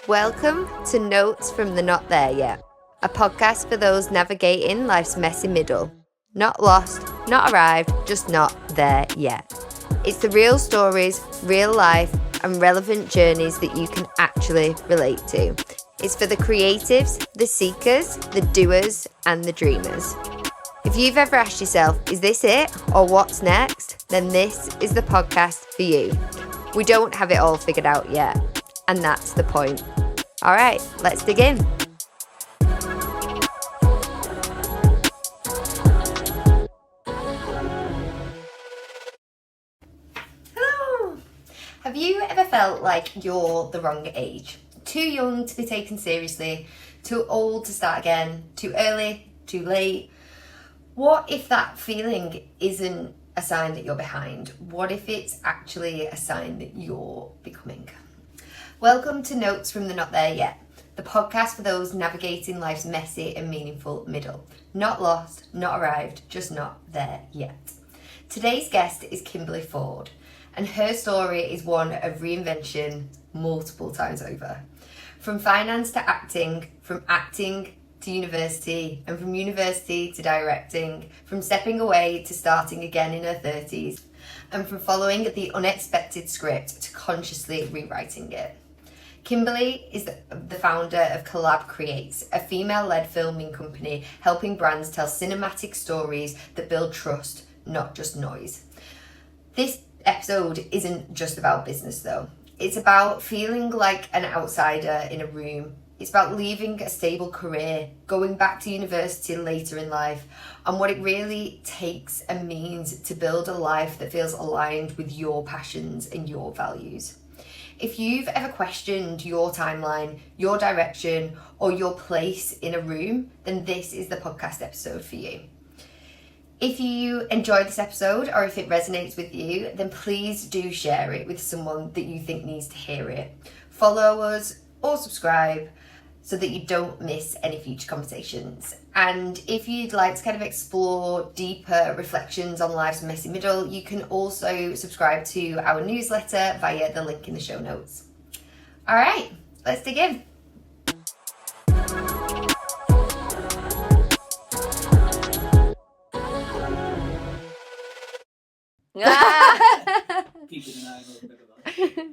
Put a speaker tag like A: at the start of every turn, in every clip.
A: Welcome to Notes from the Not There Yet, a podcast for those navigating life's messy middle. Not lost, not arrived, just not there yet. It's the real stories, real life, and relevant journeys that you can actually relate to. It's for the creatives, the seekers, the doers, and the dreamers. If you've ever asked yourself, is this it or what's next? Then this is the podcast for you. We don't have it all figured out yet, and that's the point. All right, let's dig in. Hello. Have you ever felt like you're the wrong age? Too young to be taken seriously, too old to start again, too early, too late? What if that feeling isn't a sign that you're behind? What if it's actually a sign that you're becoming? Welcome to Notes from the Not There Yet, the podcast for those navigating life's messy and meaningful middle. Not lost, not arrived, just not there yet. Today's guest is Kimberley Ford, and her story is one of reinvention multiple times over. From finance to acting, from acting to university, and from university to directing, from stepping away to starting again in her 30s, and from following the unexpected script to consciously rewriting it. Kimberley is the founder of Collab Creates, a female-led filming company helping brands tell cinematic stories that build trust, not just noise. This episode isn't just about business though. It's about feeling like an outsider in a room. It's about leaving a stable career, going back to university later in life, and what it really takes and means to build a life that feels aligned with your passions and your values. If you've ever questioned your timeline, your direction, or your place in a room, then this is the podcast episode for you. If you enjoyed this episode or if it resonates with you, then please do share it with someone that you think needs to hear it. Follow us or subscribe so that you don't miss any future conversations. And if you'd like to kind of explore deeper reflections on life's messy middle, you can also subscribe to our newsletter via the link in the show notes. All right, let's dig in.
B: Keeping an eye on a bit of that.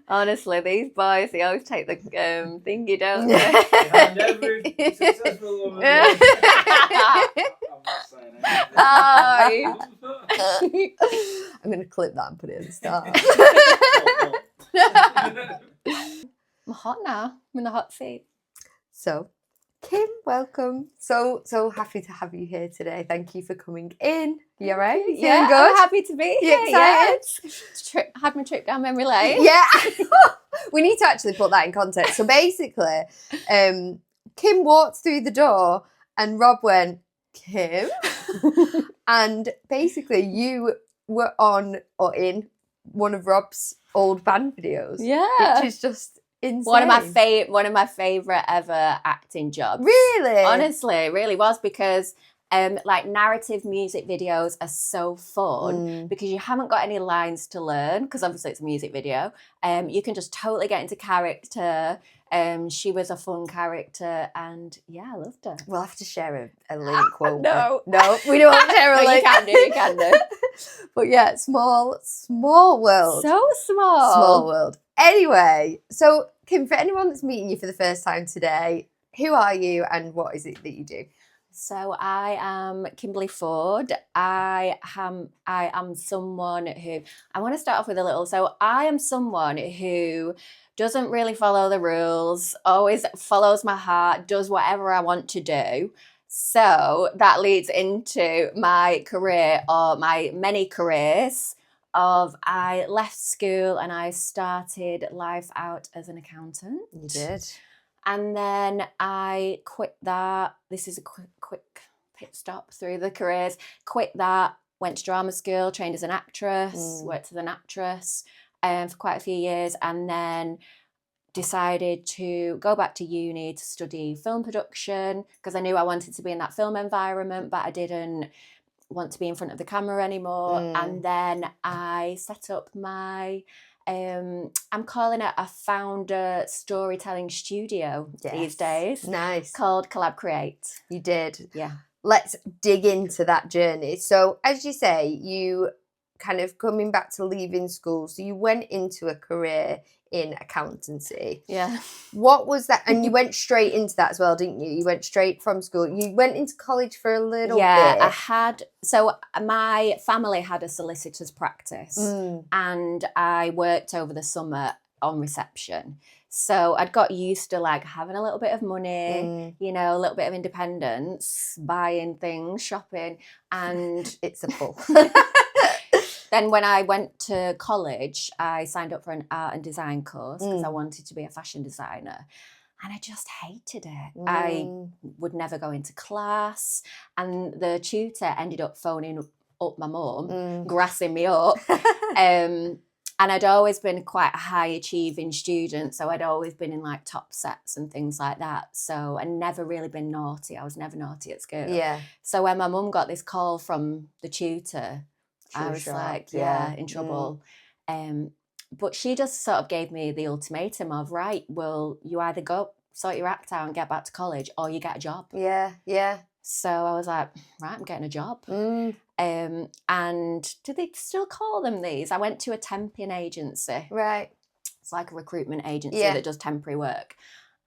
C: Honestly, these boys, they always take the thingy, don't they?
B: Behind every successful woman. I'm not saying anything.
A: I'm going to clip that and put it at the start.
C: I'm hot now. I'm in the hot seat.
A: So, Kim, welcome. So happy to have you here today. Thank you for coming in. You all right?
C: Yeah,
A: good?
C: I'm happy to be here.
A: You excited?
C: Yeah. Had my trip down memory lane.
A: Yeah. We need to actually put that in context. So basically, Kim walked through the door and Rob went, Kim? And basically you were on or in one of Rob's old band videos.
C: Yeah.
A: Which is just insane.
C: One of my favorite ever acting jobs.
A: Really?
C: Honestly, it really was, because like narrative music videos are so fun because you haven't got any lines to learn, because obviously it's a music video. You can just totally get into character. She was a fun character, and yeah, I loved her.
A: We'll have to share a link, won't
C: No.
A: we? No, we don't share a
C: No,
A: link.
C: you can do.
A: But yeah, small world.
C: So small.
A: Small world. Anyway, so Kim, for anyone that's meeting you for the first time today, who are you and what is it that you do?
C: So I am Kimberley Ford. I am someone who, I want to start off with a little, so I am someone who doesn't really follow the rules, always follows my heart, does whatever I want to do. So that leads into my career, or my many careers, of I left school and I started life out as an accountant.
A: You did.
C: And then I quit that. This is a quick pit stop through the careers. Quit that, went to drama school, trained as an actress, worked as an actress for quite a few years, and then decided to go back to uni to study film production, because I knew I wanted to be in that film environment, but I didn't want to be in front of the camera anymore. And then I set up my I'm calling it a founder storytelling studio these days.
A: Nice.
C: Called Collab Create.
A: You did.
C: Yeah.
A: Let's dig into that journey. So, as you say, you kind of coming back to leaving school, so you went into a career in accountancy.
C: Yeah.
A: What was that? And you went straight into that as well, didn't you? You went straight from school. You went into college for a little bit.
C: I had. So my family had a solicitor's practice, and I worked over the summer on reception. So I'd got used to like having a little bit of money, you know, a little bit of independence, buying things, shopping, and
A: it's a pull.
C: Then when I went to college, I signed up for an art and design course because I wanted to be a fashion designer. And I just hated it. I would never go into class. And the tutor ended up phoning up my mum, grassing me up. And I'd always been quite a high achieving student. So I'd always been in like top sets and things like that. So I'd never really been naughty. I was never naughty at school.
A: Yeah.
C: So when my mum got this call from the tutor, I was like, in trouble. But she just sort of gave me the ultimatum of, right, well, you either go sort your act out and get back to college or you get a job.
A: Yeah, yeah.
C: So I was like, right, I'm getting a job. And do they still call them these? I went to a temping agency.
A: Right.
C: It's like a recruitment agency that does temporary work.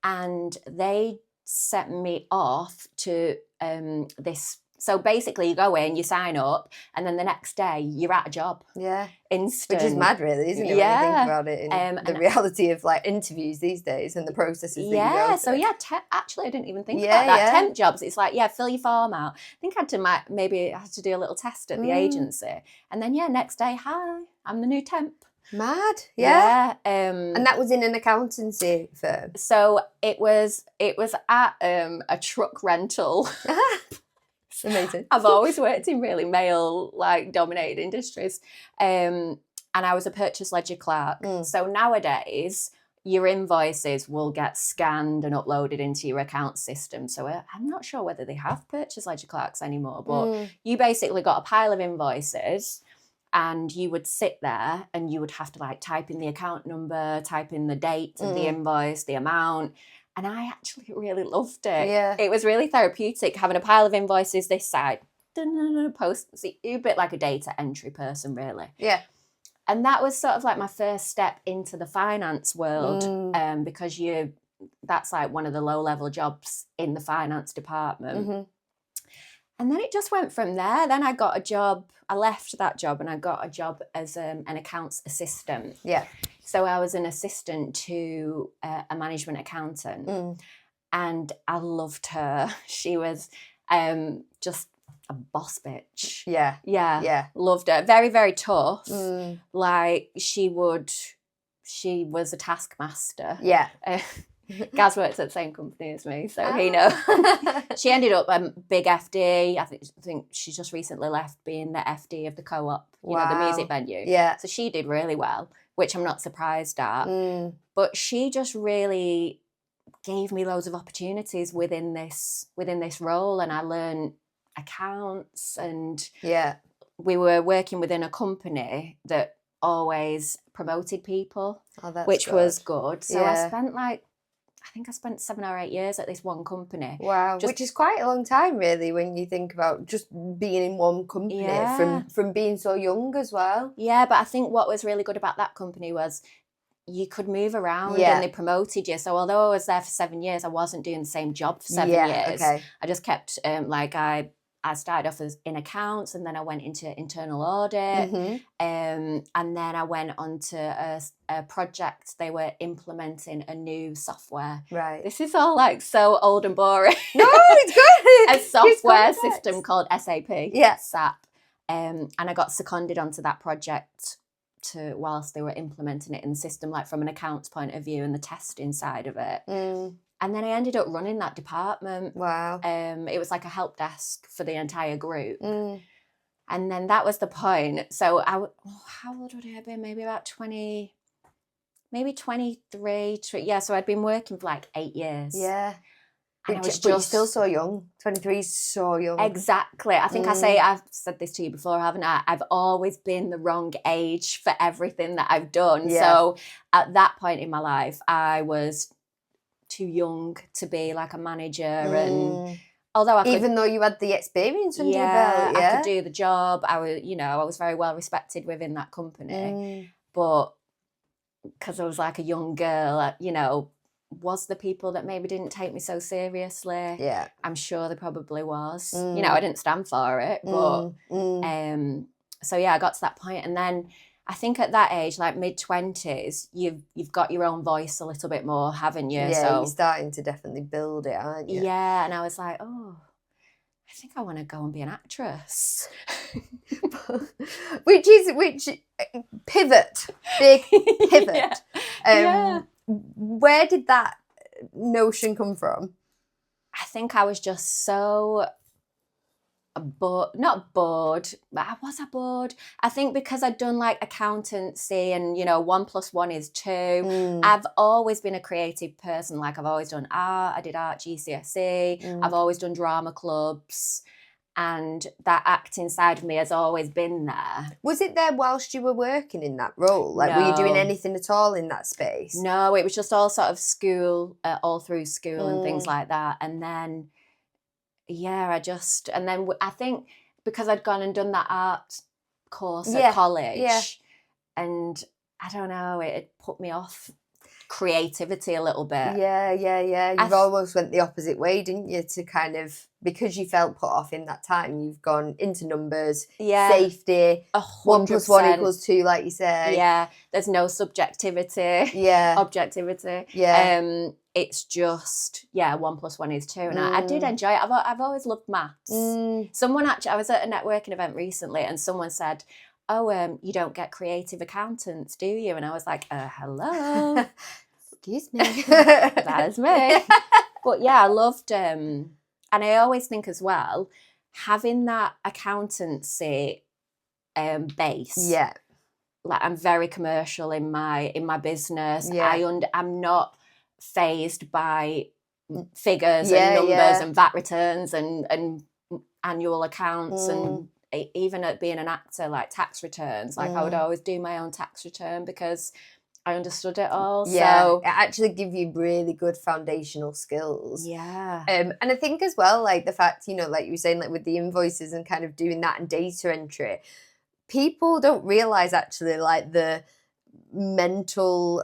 C: And they set me off to this. So basically you go in, you sign up, and then the next day you're at a job.
A: Yeah.
C: Instant.
A: Which is mad really, isn't it, when you think about it, in the reality of like interviews these days and the processes that you go through.
C: So actually I didn't even think about that. Temp jobs, it's like, fill your form out. I think I had to maybe I had to do a little test at the agency. And then next day, hi, I'm the new temp.
A: Mad. Yeah.
C: And
A: that was in an accountancy firm.
C: So it was at a truck rental.
A: Amazing.
C: I've always worked in really male dominated industries, and I was a purchase ledger clerk. So nowadays your invoices will get scanned and uploaded into your account system. So I'm not sure whether they have purchase ledger clerks anymore, but you basically got a pile of invoices and you would sit there and you would have to type in the account number, type in the date of the invoice, the amount. And I actually really loved it.
A: Yeah.
C: It was really therapeutic having a pile of invoices this side. Post. You're a bit like a data entry person, really.
A: Yeah.
C: And that was sort of like my first step into the finance world, because that's like one of the low-level jobs in the finance department. And then it just went from there. Then I got a job. I left that job and I got a job as an accounts assistant.
A: Yeah.
C: So I was an assistant to a management accountant, and I loved her. She was just a boss bitch.
A: Yeah.
C: Yeah. Loved her. Very, very tough. Like she was a taskmaster.
A: Yeah.
C: Gaz works at the same company as me, so he knows. She ended up big FD. I think she just recently left being the FD of the Co-op, you know, the music venue.
A: Yeah.
C: So she did really well, which I'm not surprised at. But she just really gave me loads of opportunities within this role, and I learned accounts, and we were working within a company that always promoted people, which was good. So I spent 7 or 8 years at this one company.
A: Wow, which is quite a long time, really, when you think about just being in one company from being so young as well.
C: Yeah, but I think what was really good about that company was you could move around and they promoted you. So although I was there for 7 years, I wasn't doing the same job for 7 years.
A: Okay.
C: I just kept, I started off as in accounts, and then I went into internal audit, and then I went on to a project. They were implementing a new software.
A: Right.
C: This is all so old and boring.
A: No, it's good.
C: A software system called SAP.
A: Yeah.
C: SAP. And I got seconded onto that project whilst they were implementing it in the system, from an accounts point of view and the testing side of it. And then I ended up running that department.
A: Wow.
C: It was like a help desk for the entire group. And then that was the point. So how old would I have been? Maybe about 20, maybe 23. Yeah, so I'd been working for 8 years.
A: Yeah.
C: And I was
A: But you're still so young. 23 is so young.
C: Exactly. I think I've said this to you before, haven't I? I've always been the wrong age for everything that I've done.
A: Yeah.
C: So at that point in my life, I was too young to be like a manager. And although I could,
A: even though you had the experience under your
C: yeah,
A: belt,
C: I could do the job. I was very well respected within that company. But because I was like a young girl, was the people that maybe didn't take me so seriously?
A: Yeah.
C: I'm sure there probably was. I didn't stand for it, but so yeah, I got to that point, and then I think at that age, like mid-20s, you've got your own voice a little bit more, haven't you?
A: Yeah,
C: so
A: you're starting to definitely build it, aren't you?
C: Yeah, and I was like, oh, I think I want to go and be an actress.
A: which pivot, big pivot.
C: Yeah.
A: Where did that notion come from?
C: I think I was just so not bored, but was I bored? I think because I'd done like accountancy and 1 + 1 is 2. I've always been a creative person. Like I've always done art. I did art GCSE. I've always done drama clubs. And that acting side of me has always been there.
A: Was it there whilst you were working in that role? Like, were you doing anything at all in that space?
C: No, it was just all sort of school, all through school and things like that. And then, yeah, I think because I'd gone and done that art course at college, and I don't know, it had put me off creativity a little bit.
A: Yeah. You've almost went the opposite way, didn't you? To kind of, because you felt put off in that time, you've gone into numbers, safety, 1 + 1 = 2, like you say.
C: Yeah, there's no subjectivity.
A: Yeah.
C: Objectivity.
A: Yeah.
C: It's just 1 + 1 is 2, and I did enjoy it. I've always loved maths. Someone actually, I was at a networking event recently, and someone said, "Oh, you don't get creative accountants, do you?" And I was like, "Hello."
A: Excuse me.
C: That is me. But yeah, I loved, and I always think as well, having that accountancy base.
A: Yeah.
C: Like I'm very commercial in my business.
A: Yeah.
C: I'm not phased by figures and numbers and VAT returns and annual accounts and even at being an actor, like tax returns. Like I would always do my own tax return because I understood it all.
A: Yeah,
C: so
A: it actually give you really good foundational skills.
C: Yeah.
A: And I think as well, like the fact, like you were saying, like with the invoices and kind of doing that and data entry, people don't realise actually like the mental,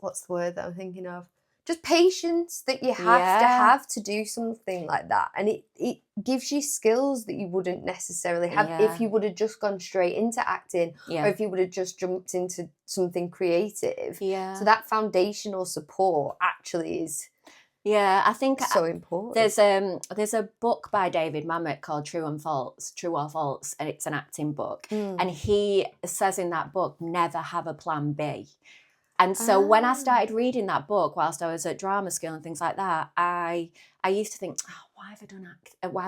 A: what's the word that I'm thinking of? Just patience that you have to do something like that. And it gives you skills that you wouldn't necessarily have if you would have just gone straight into acting or if you would have just jumped into something creative.
C: Yeah.
A: So that foundational support actually is
C: I think
A: so important.
C: There's a book by David Mamet called True or False, and it's an acting book. And he says in that book, never have a plan B. And so when I started reading that book whilst I was at drama school and things like that, I used to think, why have I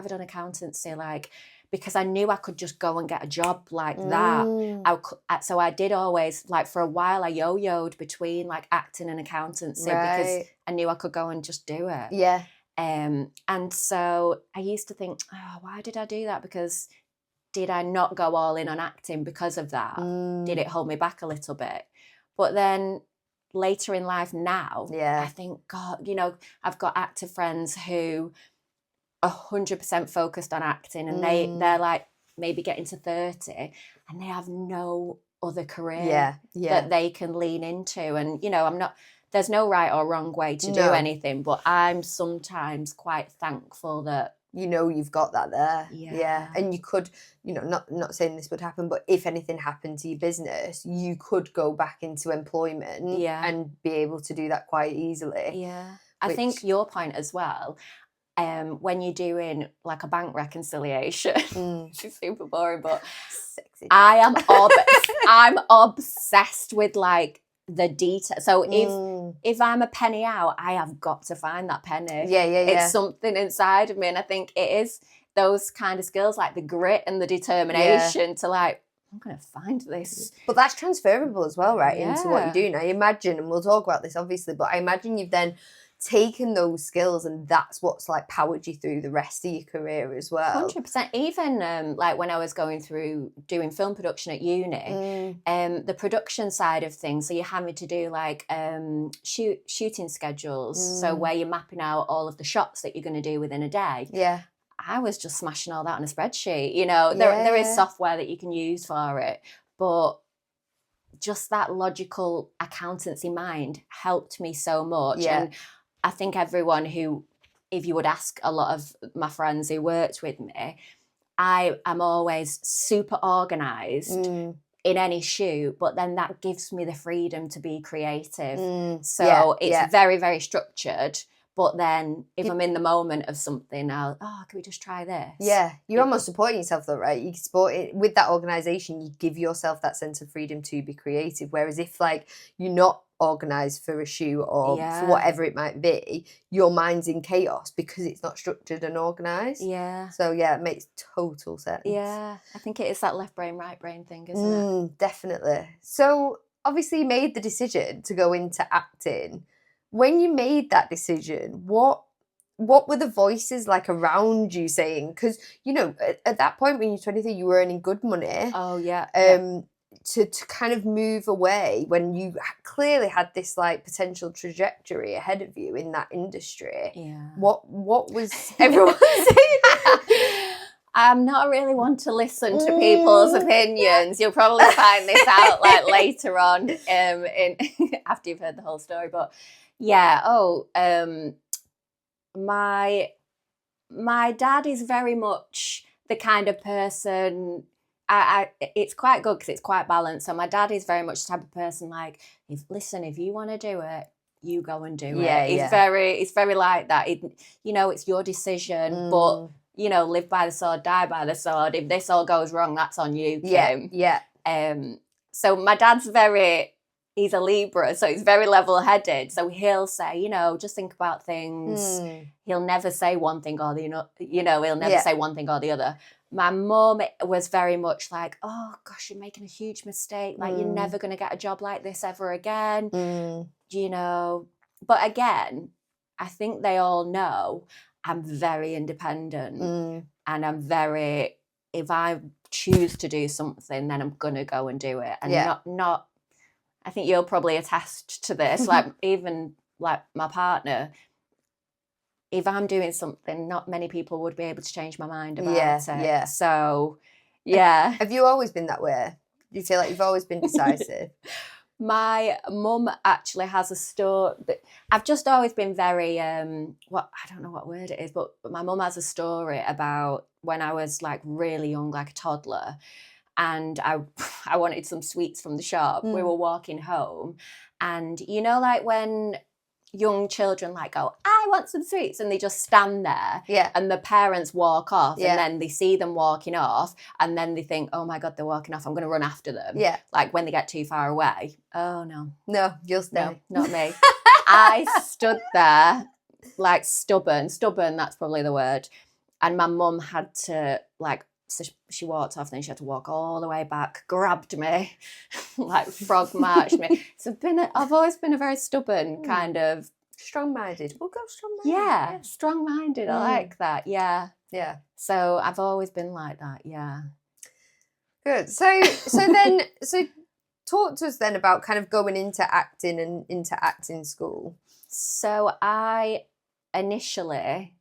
C: done accountancy? Like, because I knew I could just go and get a job like that. So I did always, like for a while, I yo-yoed between like acting and accountancy because I knew I could go and just do it.
A: Yeah.
C: And so I used to think, why did I do that? Because did I not go all in on acting because of that? Did it hold me back a little bit? But then later in life now, I think, God, I've got actor friends who are 100% focused on acting and they're like maybe getting to 30 and they have no other career that they can lean into. And, there's no right or wrong way to do anything, but I'm sometimes quite thankful that
A: you've got that there. Yeah. And you could, not saying this would happen, but if anything happened to your business, you could go back into employment and be able to do that quite easily.
C: Yeah. I think your point as well, when you're doing like a bank reconciliation, it's super boring, but
A: sexy.
C: I'm obsessed with like the detail. So if I'm a penny out, I have got to find that penny.
A: Yeah.
C: It's something inside of me, and I think it is those kind of skills, like the grit and the determination to like, I'm gonna find this.
A: But that's transferable as well, right? Into what you do now. I imagine, and we'll talk about this obviously, but I imagine you've then taken those skills and that's what's like powered you through the rest of your career as well.
C: 100%. Even like when I was going through doing film production at uni, the production side of things, so you're having to do like shooting schedules, so where you're mapping out all of the shots that you're going to do within a day.
A: Yeah.
C: I was just smashing all that on a spreadsheet. You know, there is software that you can use for it, but just that logical accountancy mind helped me so much.
A: Yeah.
C: And I think everyone who, if you would ask a lot of my friends who worked with me, I am always super organised in any shoot, but then that gives me the freedom to be creative. So it's very, very structured. But then if I'm in the moment of something, can we just try this?
A: Yeah, you're almost supporting yourself though, right? You support it with that organisation, you give yourself that sense of freedom to be creative. Whereas if like you're not organised for a shoot or for whatever it might be, your mind's in chaos because it's not structured and organised.
C: Yeah.
A: So yeah, it makes total sense.
C: Yeah, I think it is that left brain, right brain thing, isn't it?
A: Definitely. So obviously you made the decision to go into acting. When you made that decision, what were the voices like around you saying? Because, you know, at that point when you're 23, you were earning good money.
C: Oh, yeah.
A: To kind of move away when you clearly had this like potential trajectory ahead of you in that industry.
C: Yeah.
A: What was everyone saying?
C: I'm not really one to listen to people's opinions. You'll probably find this out like later on after you've heard the whole story. But yeah, my dad is very much the kind of person. It's quite good because it's quite balanced. So my dad is very much the type of person like, if you want to do it, you go and do it. It's very like that. It's your decision, but live by the sword, die by the sword. If this all goes wrong, that's on you, Kim.
A: Yeah.
C: So my dad's he's a Libra, so he's very level-headed. So he'll say, just think about things. He'll never say one thing or the he'll never say one thing or the other. My mum was very much like, oh gosh, you're making a huge mistake. Like you're never going to get a job like this ever again. But again, I think they all know I'm very independent and I'm very, if I choose to do something, then I'm going to go and do it. And not, I think you'll probably attest to this, like even like my partner, if I'm doing something, not many people would be able to change my mind about it.
A: Yeah.
C: So, yeah.
A: Have you always been that way? Do you feel like you've always been decisive?
C: My mum actually has a story. I've just always been very, I don't know what word it is, but my mum has a story about when I was like really young, like a toddler, and I wanted some sweets from the shop. We were walking home, and like when young children like go, I want some sweets, and they just stand there, and the parents walk off, and then they see them walking off, and then they think, oh my God, they're walking off, I'm going to run after them. Like when they get too far away. Oh no,
A: you'll stay.
C: No, not me. I stood there like stubborn, that's probably the word, and my mum had to so she walked off, then she had to walk all the way back, grabbed me, like frog marched me. So I've always been a very stubborn kind of...
A: Strong-minded. We'll go strong-minded.
C: Yeah, strong-minded. I like that, yeah.
A: Yeah.
C: So I've always been like that, yeah.
A: Good. So talk to us then about kind of going into acting and into acting school.
C: So I initially...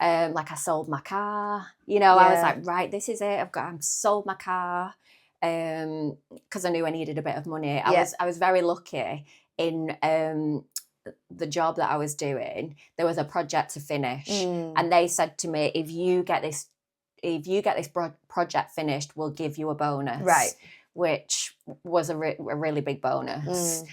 C: I sold my car, I was like, right, this is it. I've sold my car because I knew I needed a bit of money. I was very lucky in the job that I was doing. There was a project to finish, and they said to me, if you get this project finished, we'll give you a bonus, right? Which was a really big bonus.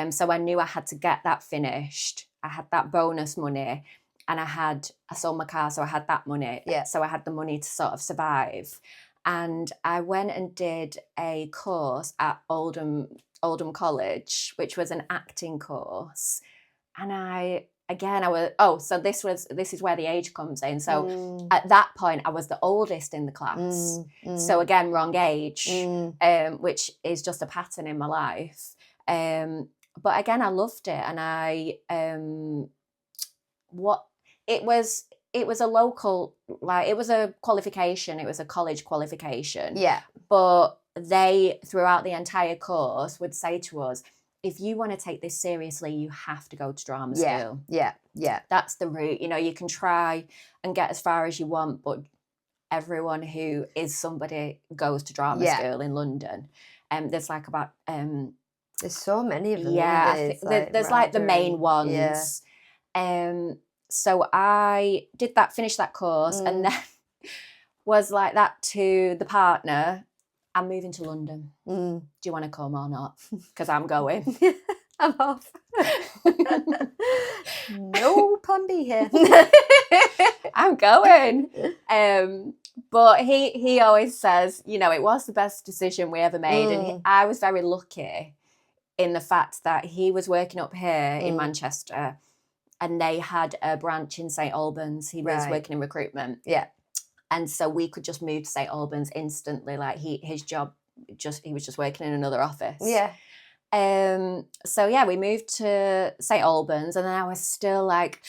C: So I knew I had to get that finished. I had that bonus money. And I sold my car, so I had that money. So I had the money to sort of survive. And I went and did a course at Oldham College, which was an acting course. And so this is where the age comes in. So at that point, I was the oldest in the class. So again, wrong age, which is just a pattern in my life. But again, I loved it, and what it was a local, like, it was a qualification, it was a college qualification.
A: Yeah.
C: But they, throughout the entire course, would say to us, if you want to take this seriously, you have to go to drama school.
A: Yeah. Yeah.
C: That's the route. You know, you can try and get as far as you want, but everyone who is somebody goes to drama school in London. There's like about
A: there's so many of them.
C: yeah, I think there's like the main ones. So I did that, finished that course, and then was like that to the partner, I'm moving to London. Do you want to come or not? Because I'm going.
A: I'm off. No plan B here.
C: I'm going. But he always says, you know, it was the best decision we ever made. And I was very lucky in the fact that he was working up here in Manchester, and they had a branch in St Albans. He was working in recruitment.
A: Yeah.
C: And so we could just move to St Albans instantly. Like his job, he was just working in another office.
A: Yeah.
C: So yeah, we moved to St Albans, and then I was still like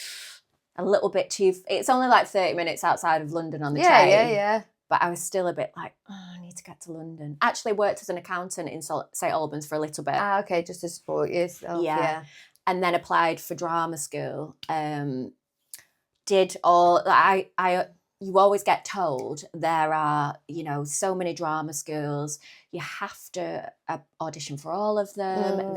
C: a little bit too. It's only like 30 minutes outside of London on the train.
A: Yeah.
C: But I was still a bit like, oh, I need to get to London. Actually worked as an accountant in St St for a little bit.
A: Ah, okay, just to support yourself. Yeah.
C: And then applied for drama school. Did all you always get told there are, you know, so many drama schools. You have to audition for all of them.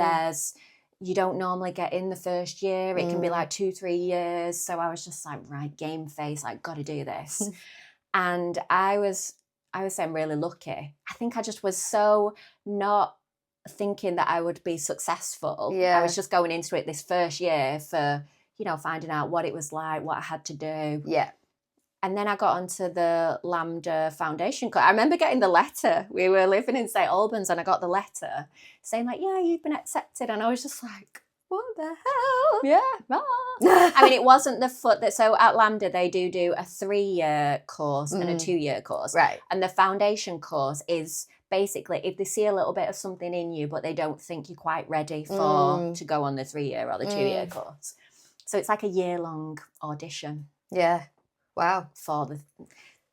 C: You don't normally get in the first year. It can be like 2-3 years. So I was just like, right, game face, like, got to do this. And I was saying really lucky. I think I just was so not thinking that I would be successful.
A: Yeah.
C: I was just going into it this first year for, you know, finding out what it was like, what I had to do.
A: Yeah.
C: And then I got onto the Lambda Foundation. I remember getting the letter. We were living in St Albans, and I got the letter saying like, yeah, you've been accepted. And I was just like, what the hell? Yeah. I mean, it wasn't the foot that, so at Lambda, they do a 3-year course and a 2-year course.
A: Right.
C: And the foundation course is basically if they see a little bit of something in you, but they don't think you're quite ready for to go on the 3-year or the 2-year course. So it's like a year-long audition.
A: Yeah. Wow.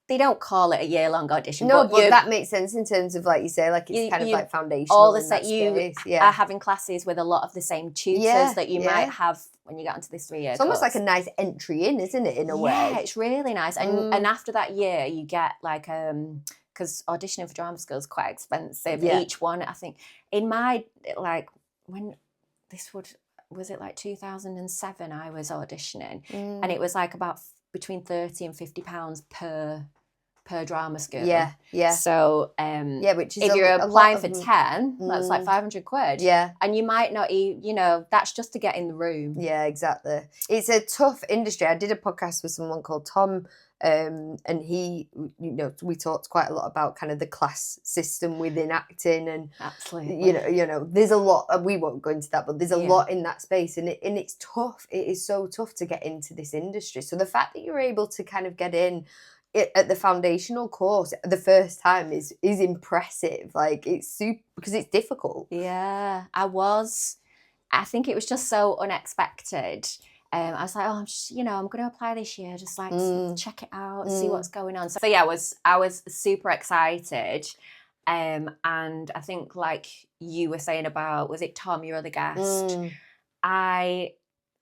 C: They don't call it a year-long audition.
A: No, but that makes sense in terms of, like you say, like it's kind of like foundational.
C: All the you
A: yeah.
C: are having classes with a lot of the same tutors that you might have when you get into this 3-year course.
A: It's almost like a nice entry in, isn't it, in a way?
C: Yeah, it's really nice. And after that year, you get like, because auditioning for drama school is quite expensive. Yeah. Each one, I think, in my, like, when this was it like 2007 I was auditioning, and it was like about between £30 and £50 per drama school.
A: Yeah.
C: So,
A: which is
C: if you're applying for 10, that's like £500.
A: Yeah.
C: And you might not, you know, that's just to get in the room.
A: Yeah, exactly. It's a tough industry. I did a podcast with someone called Tom, and he, you know, we talked quite a lot about kind of the class system within acting, and
C: absolutely,
A: you know, there's a lot. We won't go into that, but there's a lot in that space, and it's tough. It is so tough to get into this industry. So the fact that you're able to kind of get in at the foundational course the first time is impressive. Like, it's super, because it's difficult.
C: Yeah, I think it was just so unexpected. I was like, I'm going to apply this year, just like check it out, see what's going on. So yeah, I was super excited. And I think, like you were saying about, was it Tom, your other guest? I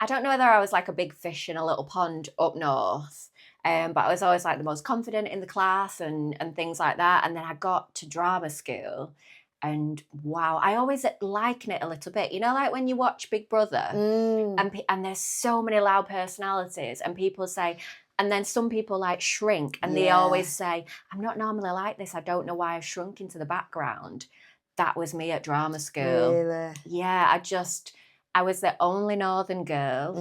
C: don't know whether I was like a big fish in a little pond up north, but I was always like the most confident in the class and things like that. And then I got to drama school, and wow, I always liken it a little bit. You know, like when you watch Big Brother, and there's so many loud personalities, and people say, and then some people like shrink, and they always say, I'm not normally like this. I don't know why I've shrunk into the background. That was me at drama school.
A: Really?
C: Yeah, I was the only Northern girl.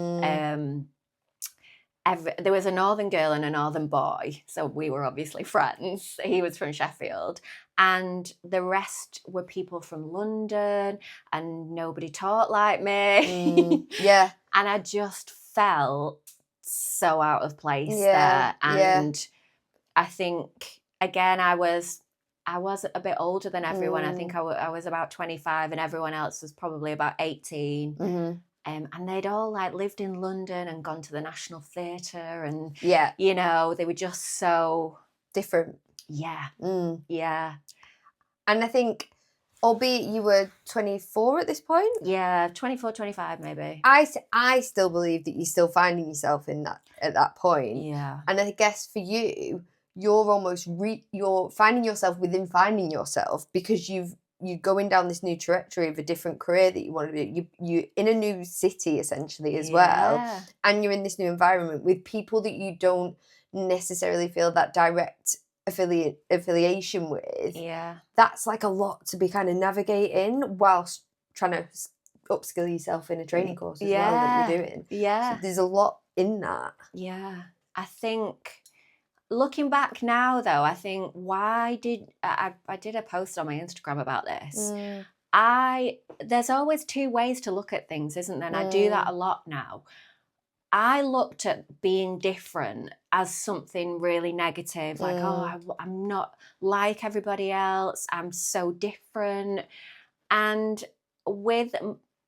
C: There was a Northern girl and a Northern boy, so we were obviously friends. He was from Sheffield, and the rest were people from London, and nobody taught like me.
A: Yeah.
C: And I just felt so out of place there. And I think, again, I was a bit older than everyone. I think I was about 25, and everyone else was probably about 18. And they'd all like lived in London and gone to the National Theatre, and
A: Yeah.
C: you know, they were just so
A: Different.
C: yeah,
A: Mm.
C: yeah,
A: And I think, albeit you were 24 at this point,
C: yeah, 24, 25 maybe.
A: I still believe that you're still finding yourself in that at that point.
C: Yeah,
A: And I guess for you, you're almost you're finding yourself within finding yourself, because you're going down this new trajectory of a different career that you want to do. You're in a new city essentially as well, and you're in this new environment with people that you don't necessarily feel that direct affiliation with.
C: Yeah,
A: That's like a lot to be kind of navigating whilst trying to upskill yourself in a training course as well that you're doing.
C: yeah,
A: So there's a lot in that.
C: yeah. I think looking back now, though, I think why did I did a post on my Instagram about this. There's always two ways to look at things, isn't there? And I do that a lot now. I looked at being different as something really negative, like, I'm not like everybody else, I'm so different. And with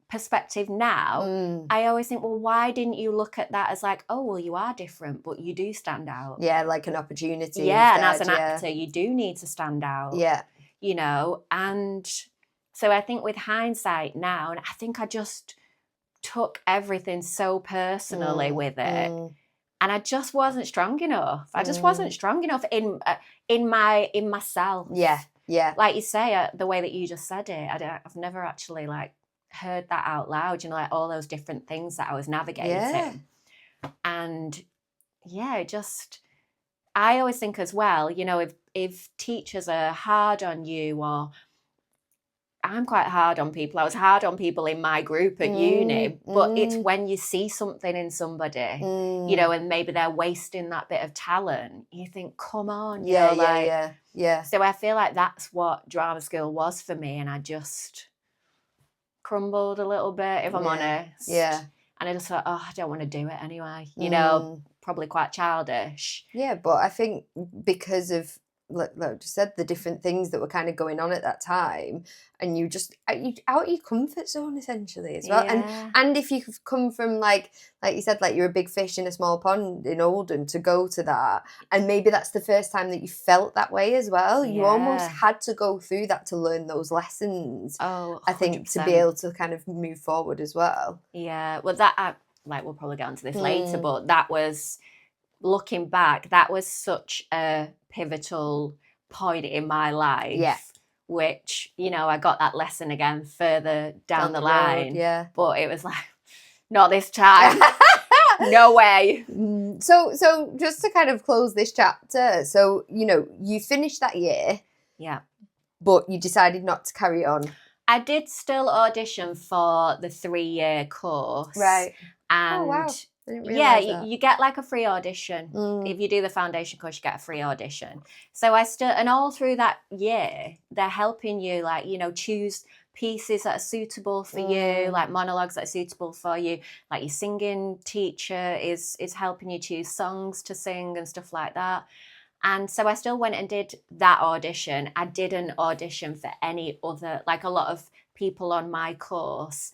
C: perspective now, I always think, well, why didn't you look at that as like, oh, well, you are different, but you do stand out.
A: Yeah, like an opportunity.
C: Yeah,
A: instead,
C: and as an actor, you do need to stand out.
A: Yeah.
C: You know, and so I think with hindsight now, and I think I just took everything so personally with it, and I just wasn't strong enough. I just wasn't strong enough in myself.
A: Yeah, yeah.
C: Like you say, the way that you just said it, I've never actually like heard that out loud. You know, like all those different things that I was navigating, and yeah, just I always think as well. You know, if teachers are hard on you, or I'm quite hard on people. I was hard on people in my group at uni, but it's when you see something in somebody, you know, and maybe they're wasting that bit of talent, you think, come on.
A: Yeah.
C: So I feel like that's what drama school was for me, and I just crumbled a little bit, if I'm honest.
A: Yeah.
C: And I just thought, oh, I don't want to do it anyway. You know, probably quite childish.
A: Yeah, but I think because of, like I just said, the different things that were kind of going on at that time, and you just out of your comfort zone essentially as well. And if you've come from like you said, like you're a big fish in a small pond in Oldham, to go to that, and maybe that's the first time that you felt that way as well. You almost had to go through that to learn those lessons.
C: Oh, 100%.
A: I think, to be able to kind of move forward as well.
C: Yeah, well, that we'll probably get onto this later, but that was, looking back, that was such a pivotal point in my life.
A: Yeah.
C: Which, you know, I got that lesson again further down the line.
A: Road,
C: but it was like, not this time. No way.
A: So just to kind of close this chapter, so, you know, you finished that year.
C: Yeah.
A: But you decided not to carry on.
C: I did still audition for the 3-year course.
A: Right.
C: And
A: oh, wow. I didn't realise that.
C: You get like a free audition. If you do the foundation course, you get a free audition. So and all through that year, they're helping you, like, you know, choose pieces that are suitable for you, like monologues that are suitable for you. Like your singing teacher is helping you choose songs to sing and stuff like that. And so I still went and did that audition. I didn't audition for any other, like a lot of people on my course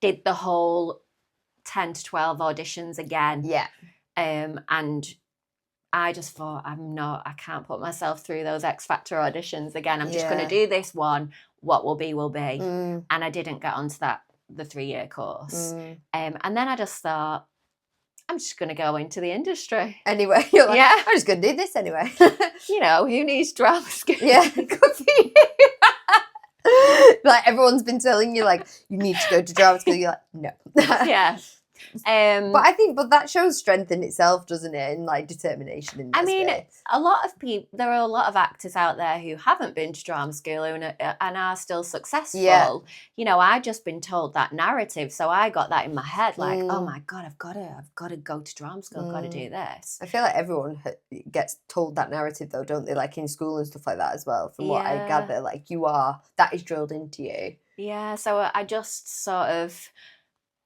C: did the whole 10 to 12 auditions again.
A: Yeah.
C: And I just thought, I can't put myself through those X Factor auditions again. I'm just going to do this one. What will be, will be. And I didn't get onto the 3-year course. And then I just thought, I'm just going to go into the industry.
A: Anyway, you're like, I'm just going to do this anyway.
C: You know, who needs drama school?
A: Yeah, good for you. Like, everyone's been telling you, like, you need to go to drama school. You're like, no.
C: Yeah.
A: But I think, that shows strength in itself, doesn't it? And like determination in that space.
C: A lot of people, there are a lot of actors out there who haven't been to drama school and are still successful.
A: Yeah.
C: You know, I've just been told that narrative, so I got that in my head, like, oh my God, I've got to go to drama school, I've got to do this.
A: I feel like everyone gets told that narrative though, don't they? Like in school and stuff like that as well. From what I gather, like that is drilled into you. Yeah.
C: So I just sort of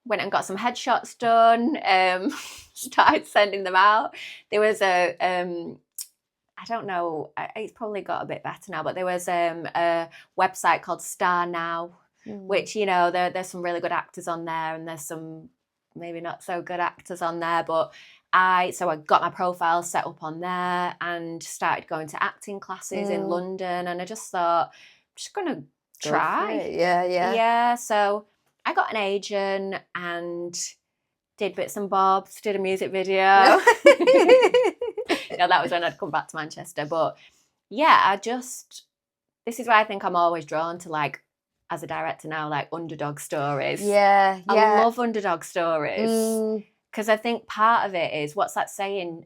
C: went and got some headshots done, started sending them out. There was I don't know, it's probably got a bit better now, but there was a website called Star Now, which, you know, there's some really good actors on there and there's some maybe not so good actors on there, but I got my profile set up on there and started going to acting classes in London, and I just thought, I'm just going to try. Yeah, so I got an agent and did bits and bobs, did a music video. That was when I'd come back to Manchester. But yeah, this is why I think I'm always drawn to, like, as a director now, like underdog stories.
A: I
C: love underdog stories because I think part of it is, what's that saying?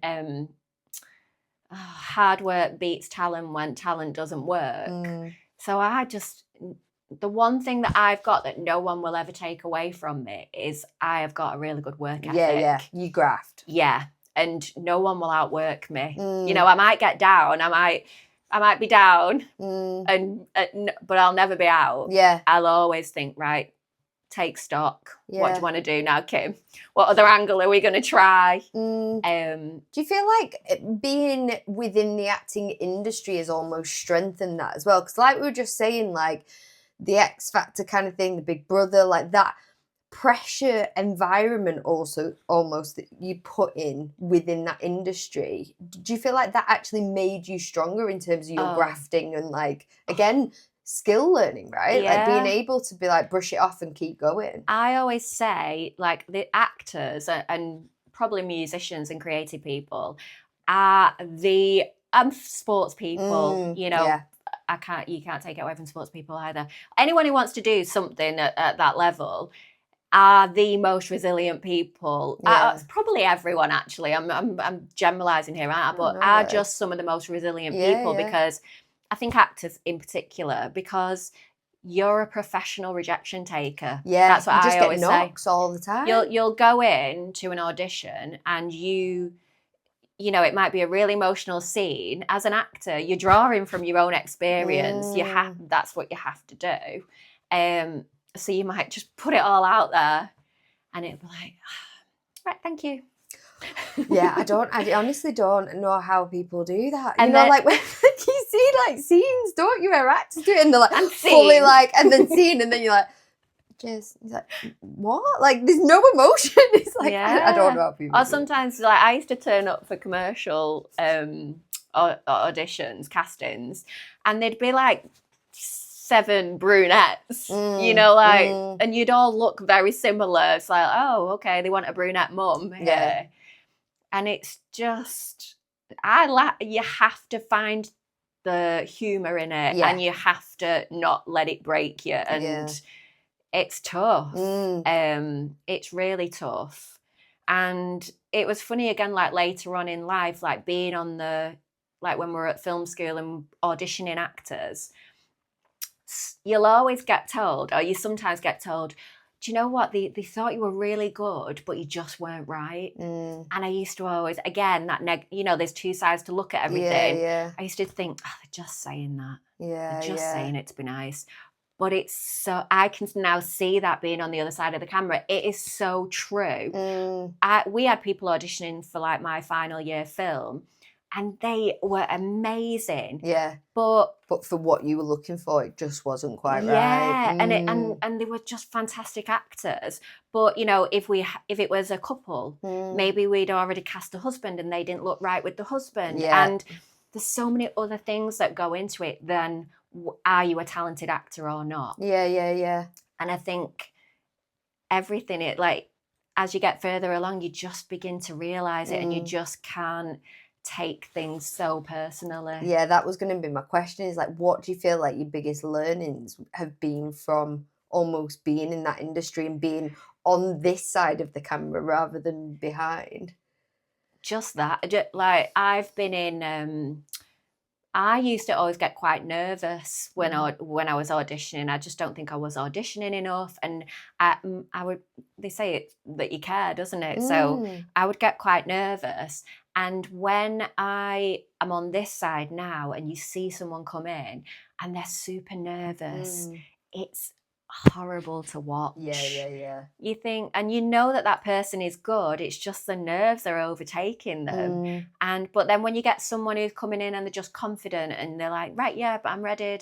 C: Hard work beats talent when talent doesn't work. So the one thing that I've got that no one will ever take away from me is I have got a really good work ethic.
A: You graft.
C: Yeah, and no one will outwork me. You know, I might get down, I might be down, but I'll never be out.
A: Yeah.
C: I'll always think, right, take stock. Yeah. What do you want to do now, Kim? What other angle are we going to try?
A: Do you feel like being within the acting industry has almost strengthened that as well? Because like we were just saying, like the X Factor kind of thing, the Big Brother, like that pressure environment also almost that you put in within that industry. Do you feel like that actually made you stronger in terms of your grafting and, like, again, skill learning, right?
C: Yeah.
A: Like being able to be like, brush it off and keep going.
C: I always say, like, the actors and probably musicians and creative people are the sports people, you know.
A: Yeah.
C: You can't take it away from sports people either. Anyone who wants to do something at that level are the most resilient people.
A: Yeah.
C: Probably everyone, actually. I'm generalising here, are just some of the most resilient people because I think actors in particular, because you're a professional rejection taker.
A: Yeah,
C: that's what I always say.
A: You just get knocks all the time.
C: You'll go in to an audition and you know, it might be a really emotional scene. As an actor, you're drawing from your own experience. That's what you have to do. So you might just put it all out there and it'll be like, right, thank you.
A: Yeah, I honestly don't know how people do that. And you know, like when you see like scenes, don't you, where actors do it and they're like fully like, and then scene, and then you're like, just like, what? Like there's no emotion. It's like, I don't know how people
C: or
A: do
C: sometimes, like, I used to turn up for commercial auditions, castings, and they'd be like 7 brunettes, you know, like, and you'd all look very similar. It's like, oh, okay, they want a brunette mum here. Yeah. And it's just, you have to find the humour in it, and you have to not let it break you. And it's tough. It's really tough. And it was funny again, like later on in life, like being on like when we were at film school and auditioning actors, you'll always get told, or you sometimes get told, do you know what? They thought you were really good, but you just weren't right. And I used to always, again, you know, there's 2 sides to look at everything.
A: Yeah.
C: I used to think, oh, they're just saying that.
A: Yeah.
C: They're just saying it to be nice. But it's so, I can now see that being on the other side of the camera. It is so true. We had people auditioning for like my final year film, and they were amazing. Yeah. But
A: for what you were looking for, it just wasn't quite right.
C: Yeah, and they were just fantastic actors. But you know, if it was a couple, maybe we'd already cast a husband and they didn't look right with the husband. Yeah. And there's so many other things that go into it than are you a talented actor or not?
A: Yeah.
C: And I think everything, like as you get further along, you just begin to realise it, and you just can't take things so personally.
A: Yeah, that was going to be my question, is like, what do you feel like your biggest learnings have been from almost being in that industry and being on this side of the camera rather than behind?
C: Just that, like I've been in I used to always get quite nervous when I was auditioning. I just don't think I was auditioning enough, and I would. They say it that you care, doesn't it? So I would get quite nervous. And when I am on this side now, and you see someone come in and they're super nervous, it's horrible to watch.
A: Yeah.
C: You think, and you know that person is good, it's just the nerves are overtaking them. But then when you get someone who's coming in and they're just confident and they're like, right, yeah, but I'm ready,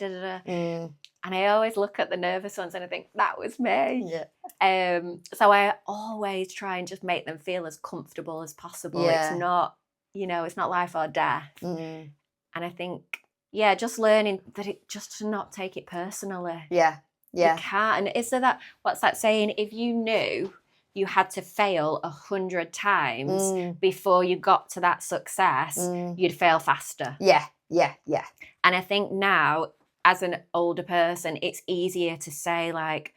C: and And I always look at the nervous ones and I think, that was me.
A: Yeah.
C: So I always try and just make them feel as comfortable as possible.
A: Yeah.
C: It's not, it's not life or death.
A: Mm.
C: And I think, yeah, just learning that just to not take it personally.
A: Yeah. Yeah.
C: You can't. And is there that, what's that saying? If you knew you had to fail 100 times before you got to that success, you'd fail faster.
A: Yeah. Yeah. Yeah.
C: And I think now, as an older person, it's easier to say like,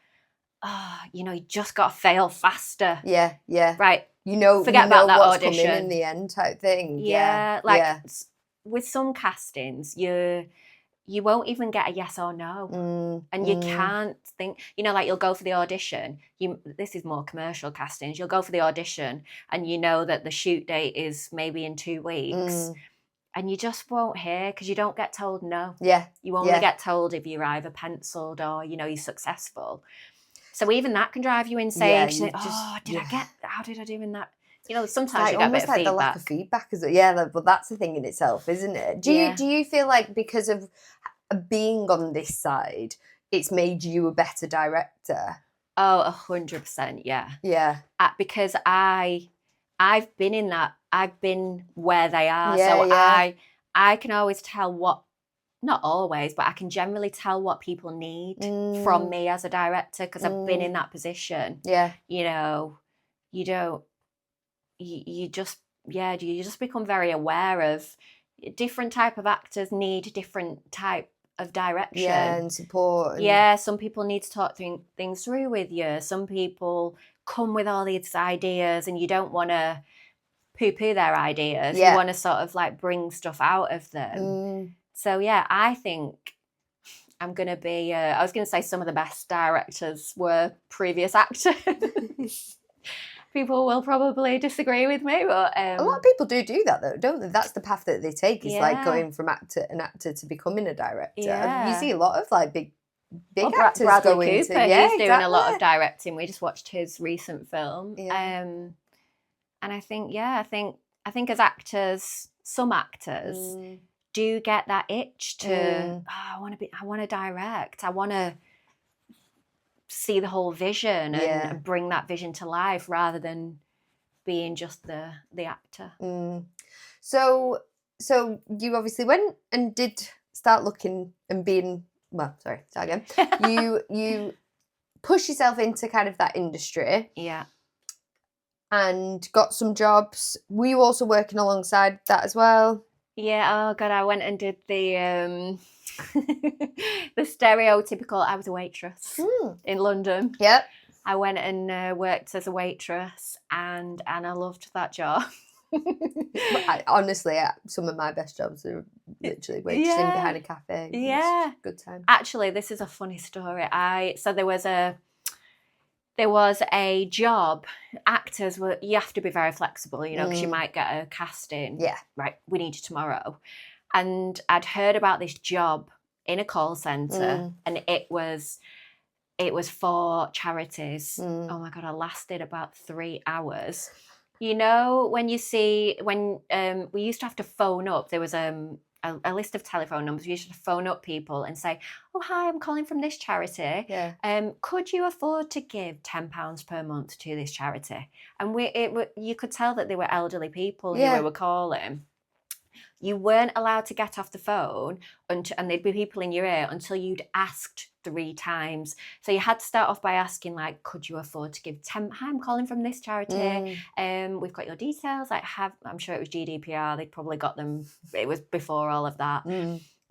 C: you just got to fail faster.
A: Yeah. Yeah.
C: Right.
A: Forget
C: about that
A: what's
C: audition
A: coming in the end type thing.
C: Yeah. With some castings, you won't even get a yes or no. And you can't think, like you'll go for the audition. This is more commercial castings. You'll go for the audition and you know that the shoot date is maybe in 2 weeks. And you just won't hear because you don't get told no.
A: Yeah.
C: You only get told if you're either penciled or, you're successful. So even that can drive you insane.
A: Yeah,
C: how did I do in that? Sometimes
A: like,
C: you get a bit
A: almost
C: of
A: like
C: feedback.
A: the lack of feedback. Yeah, but that's the thing in itself, isn't it? Do you feel like because of being on this side, it's made you a better director?
C: Oh, 100%, yeah.
A: Yeah.
C: Because I've been in that. I've been where they are.
A: Yeah,
C: so
A: yeah.
C: I can always tell what, not always, but I can generally tell what people need from me as a director because I've been in that position.
A: Yeah.
C: You just become very aware of different type of actors need different type of direction.
A: Yeah, and support.
C: Yeah, some people need to talk things through with you. Some people come with all these ideas and you don't want to poo-poo their ideas.
A: Yeah.
C: You want to sort of like bring stuff out of them. So yeah, I think I'm going to be, I was going to say some of the best directors were previous actors. People will probably disagree with me, but
A: a lot of people do that though, don't they? That's the path that they take. Is like going from an actor to becoming a director.
C: Yeah.
A: You see a lot of like big actors
C: Bradley
A: going
C: Cooper,
A: to. Yeah,
C: he's doing a lot of directing. We just watched his recent film,
A: Yeah.
C: and I think, I think as actors, some actors do get that itch to. I want to direct. I want to see the whole vision and bring that vision to life rather than being just the actor.
A: So you obviously went and did start looking and being, well, sorry, start again. You push yourself into kind of that industry.
C: Yeah.
A: And got some jobs. Were you also working alongside that as well?
C: Yeah, oh God, I went and did the the stereotypical, I was a waitress in London.
A: Yep.
C: I went and worked as a waitress and I loved that job.
A: Honestly, some of my best jobs are literally waitressing behind a cafe.
C: Yeah.
A: Good time.
C: Actually, this is a funny story. So there was a job. Actors you have to be very flexible, because you might get a casting.
A: Yeah.
C: Right, we need you tomorrow. And I'd heard about this job in a call centre and it was for charities. Oh my God, I lasted about 3 hours. When we used to have to phone up, there was a list of telephone numbers. We used to phone up people and say, "Oh, hi, I'm calling from this charity.
A: Yeah.
C: Could you afford to give £10 per month to this charity?" And you could tell that they were elderly people who we were calling. You weren't allowed to get off the phone and there'd be people in your ear until you'd asked 3 times. So you had to start off by asking, like, could you afford to give hi, I'm calling from this charity. We've got your details. I'm sure it was GDPR. They'd probably got them. It was before all of that.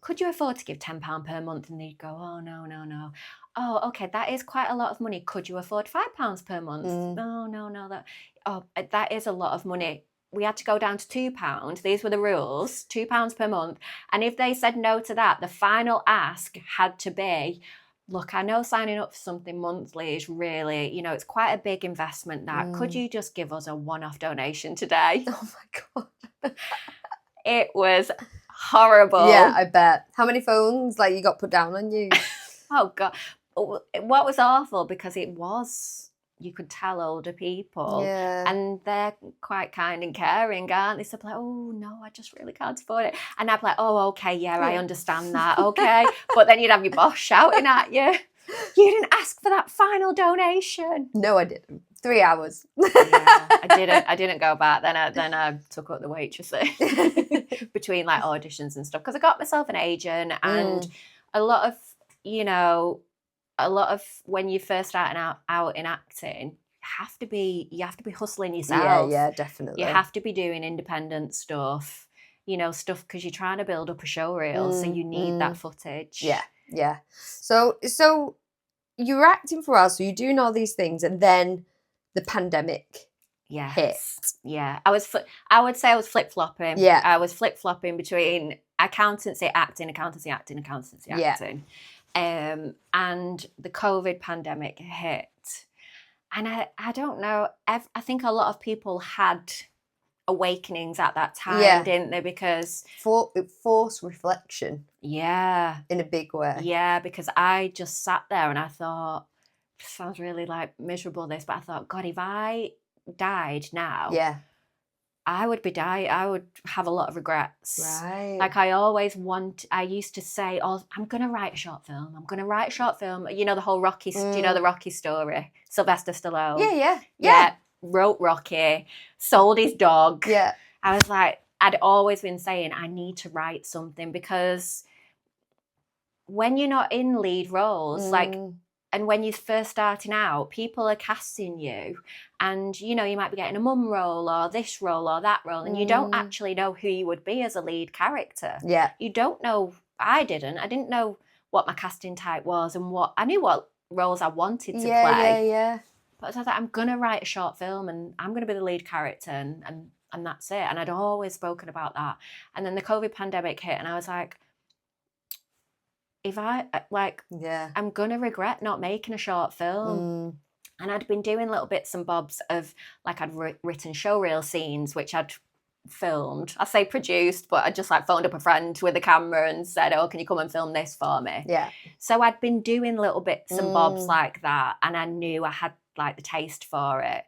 C: Could you afford to give £10 per month? And they'd go, oh, no. Oh, okay, that is quite a lot of money. Could you afford £5 per month? No. That is a lot of money. We had to go down to £2. These were the rules, £2 per month. And if they said no to that, the final ask had to be, look, I know signing up for something monthly is really, it's quite a big investment that. Could you just give us a one-off donation today?
A: Oh my God.
C: It was horrible.
A: Yeah, I bet. How many phones you got put down on you?
C: Oh God. What was awful, because it was you could tell older people,
A: Yeah.
C: and they're quite kind and caring, aren't they? So I'm like, oh no, I just really can't afford it. And I'd be like, oh, okay, yeah, I understand that, okay. But then you'd have your boss shouting at you. You didn't ask for that final donation.
A: No, I didn't. 3 hours.
C: I didn't go back. Then I took up the waitressing between like auditions and stuff, because I got myself an agent, and a lot of when you first starting out in acting, you have to be hustling yourself.
A: Yeah, definitely.
C: You have to be doing independent stuff, stuff, because you're trying to build up a show reel, so you need that footage.
A: Yeah. So you were acting for a while, so you're doing all these things, and then the pandemic hit.
C: Yeah. I would say I was flip-flopping.
A: Yeah.
C: I was flip-flopping between accountancy, acting. And the COVID pandemic hit. And I don't know, I think a lot of people had awakenings at that time, didn't they? Because
A: it forced reflection.
C: Yeah.
A: In a big way.
C: Yeah, because I just sat there and I thought, this sounds really like miserable, this, but I thought, God, if I died now, I would have a lot of regrets.
A: Right.
C: Like I used to say, oh, I'm going to write a short film. The whole Rocky, do you know the Rocky story? Sylvester Stallone. Yeah. Wrote Rocky, sold his dog.
A: Yeah.
C: I was like, I'd always been saying, I need to write something, because when you're not in lead roles, and when you're first starting out, people are casting you, and you might be getting a mum role or this role or that role, and you don't actually know who you would be as a lead character.
A: Yeah.
C: You don't know. I didn't know what my casting type was, and I knew what roles I wanted to play.
A: Yeah.
C: But I was like, I'm gonna write a short film, and I'm gonna be the lead character, and that's it. And I'd always spoken about that. And then the COVID pandemic hit, and I was like, I'm gonna regret not making a short film. And I'd been doing little bits and bobs of, like, I'd written showreel scenes, which I'd filmed. I say produced, but I just phoned up a friend with a camera and said, oh, can you come and film this for me?
A: Yeah.
C: So I'd been doing little bits and bobs like that, and I knew I had the taste for it.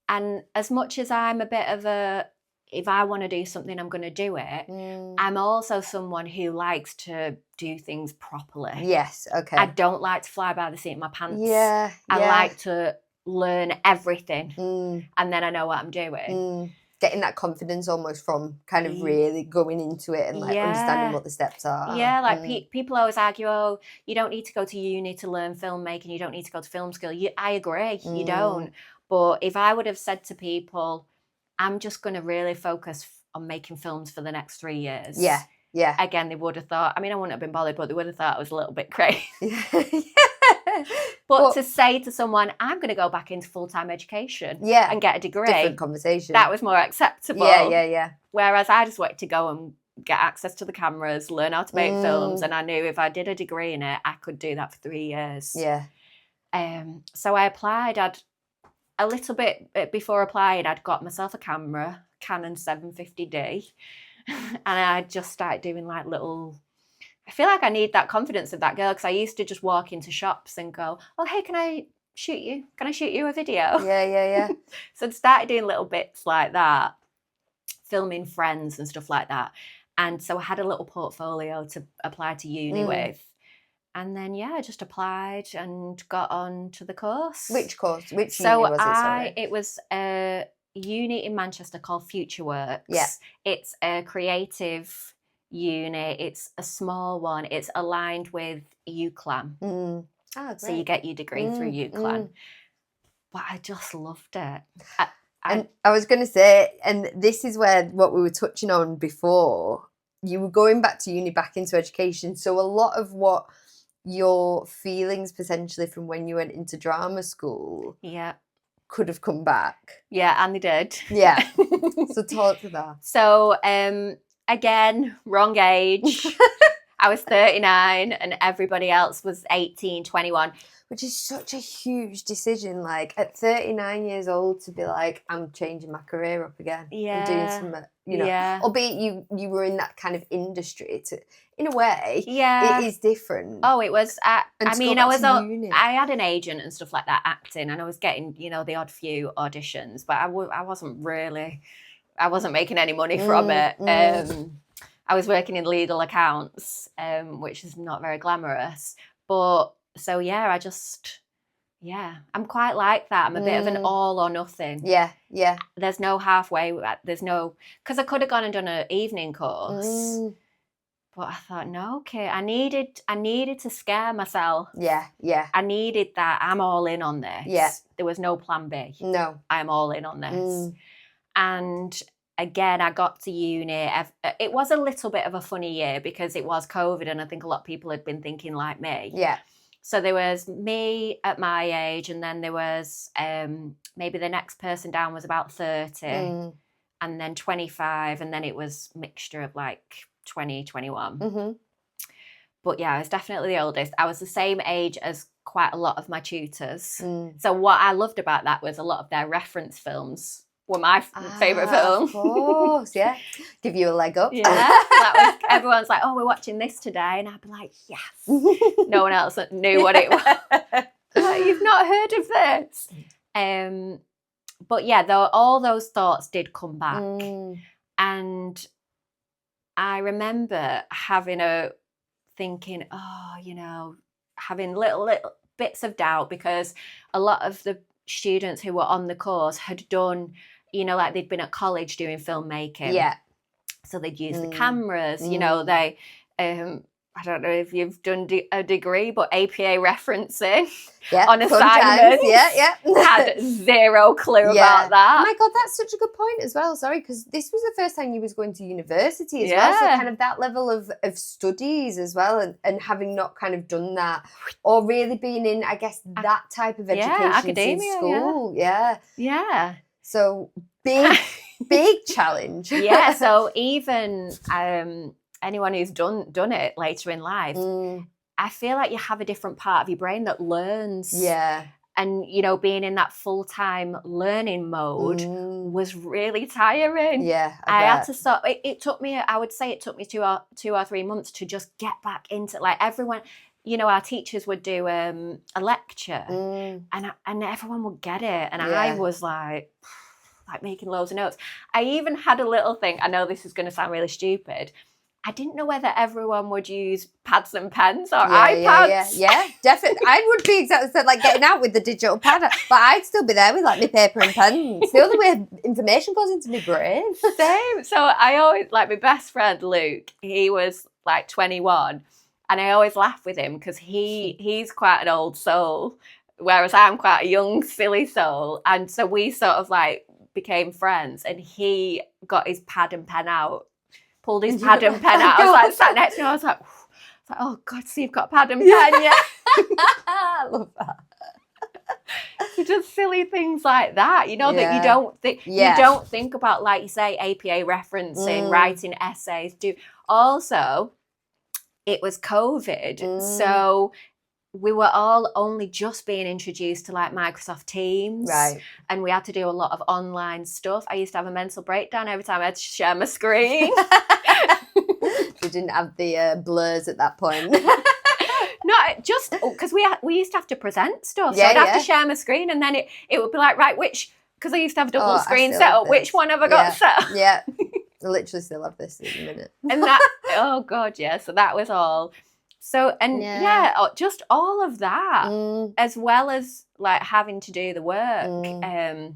C: And as much as I'm a bit of if I want to do something, I'm going to do it. I'm also someone who likes to do things properly.
A: Yes, okay.
C: I don't like to fly by the seat of my pants.
A: Yeah.
C: I like to learn everything, and then I know what I'm doing.
A: Getting that confidence almost from kind of really going into it and understanding what the steps are.
C: Yeah, people always argue, oh, you don't need to go to uni to learn filmmaking, you don't need to go to film school. I agree, you don't. But if I would have said to people, I'm just going to really focus on making films for the next 3 years.
A: Yeah.
C: Again, they would have thought, I mean, I wouldn't have been bothered, but they would have thought I was a little bit crazy. But to say to someone, I'm going to go back into full-time education and get a degree.
A: Different conversation.
C: That was more acceptable.
A: Yeah.
C: Whereas I just wanted to go and get access to the cameras, learn how to make films. And I knew if I did a degree in it, I could do that for 3 years.
A: Yeah.
C: So I applied. A little bit before applying, I'd got myself a camera, Canon 750D. And I just started doing I feel like I need that confidence of that girl, because I used to just walk into shops and go, oh, hey, can I shoot you? Can I shoot you a video?
A: Yeah.
C: So I started doing little bits like that, filming friends and stuff like that. And so I had a little portfolio to apply to uni with. And then, I just applied and got on to the course.
A: Which course? Which uni was it, sorry?
C: It was a uni in Manchester called FutureWorks.
A: Yeah.
C: It's a creative uni. It's a small one. It's aligned with UCLan.
A: Oh, great.
C: So you get your degree through UCLan. But I just loved it.
A: And I was going to say, and this is where what we were touching on before, you were going back to uni, back into education. So a lot of what your feelings potentially from when you went into drama school could have come back.
C: Yeah, and they did.
A: Yeah. So talk to that.
C: So, again, wrong age. I was 39 and everybody else was 18, 21.
A: Which is such a huge decision, like at 39 years old to be like, I'm changing my career up again. I'm doing something, you know.
C: Yeah.
A: Albeit you were in that kind of industry, in a way,
C: Yeah.
A: it is different.
C: Oh, it was, I mean, I had an agent and stuff like that acting, and I was getting, you know, the odd few auditions, but I wasn't making any money from it. I was working in legal accounts, which is not very glamorous, but so yeah, I'm quite like that. I'm a bit of an all or nothing.
A: Yeah.
C: There's no halfway. Because I could have gone and done an evening course, but I thought, no, okay. I needed to scare myself.
A: Yeah.
C: I needed that. I'm all in on this.
A: Yeah.
C: There was no plan B.
A: No.
C: I'm all in on this. And again, I got to uni. It was a little bit of a funny year because it was COVID, and I think a lot of people had been thinking like me.
A: Yeah.
C: So there was me at my age, and then there was maybe the next person down was about 30, and then 25, and then it was mixture of like 20, 21. But yeah, I was definitely the oldest. I was the same age as quite a lot of my tutors. So what I loved about that was a lot of their reference films were my favourite films.
A: Of course, yeah. Give you a leg up.
C: Yeah. Everyone's like, oh, we're watching this today. And I'd be like, yes. No one else knew what it was. Like, you've not heard of this. But yeah, all those thoughts did come back. And I remember thinking, oh, you know, having little bits of doubt, because a lot of the students who were on the course had done, you know, like they'd been at college doing filmmaking.
A: Yeah.
C: So they'd use the cameras, you know, they, I don't know if you've done a degree, but APA referencing on assignments.
A: Yeah.
C: Had zero clue about that.
A: Oh my God, that's such a good point as well. Sorry, because this was the first time you was going to university as well. So kind of that level of studies as well, and having not kind of done that or really being in, I guess, that type of education
C: academia,
A: since school. Yeah. So big challenge.
C: Yeah. So even anyone who's done it later in life, I feel like you have a different part of your brain that learns.
A: Yeah.
C: And, you know, being in that full-time learning mode was really tiring.
A: Yeah,
C: I had to stop. It took me, I would say it took me 2 or 3 months to just get back into, like, everyone, you know, our teachers would do a lecture and everyone would get it. And I was like making loads of notes. I even had a little thing, I know this is going to sound really stupid, I didn't know whether everyone would use pads and pens or iPads.
A: Yeah, definitely. I would be exactly like getting out with the digital pad, but I'd still be there with like my paper and pens. The only way information goes into my brain.
C: Same. So I always, like my best friend Luke, he was like 21, and I always laugh with him because he's quite an old soul, whereas I'm quite a young, silly soul. And so we sort of like became friends, and he got his pad and pen out. Pulled his pad and pen out. I was like sat next to him. I was like, oh God, so you've got a pad and pen, yeah.
A: I love that.
C: So just silly things like that, you know, that you don't think you don't think about, like you say, APA referencing, writing essays. Also, it was COVID, so we were all only just being introduced to like Microsoft Teams.
A: Right.
C: And we had to do a lot of online stuff. I used to have a mental breakdown every time I had to share my screen.
A: You didn't have the blurs at that point.
C: No, just because we used to have to present stuff. So I'd have to share my screen, and then it would be like, right, because I used to have a double screen set up, which one have I got set up?
A: Yeah. I literally still have this in a minute.
C: And that, oh God, yeah. So that was all. So, and just all of that, as well as like having to do the work. And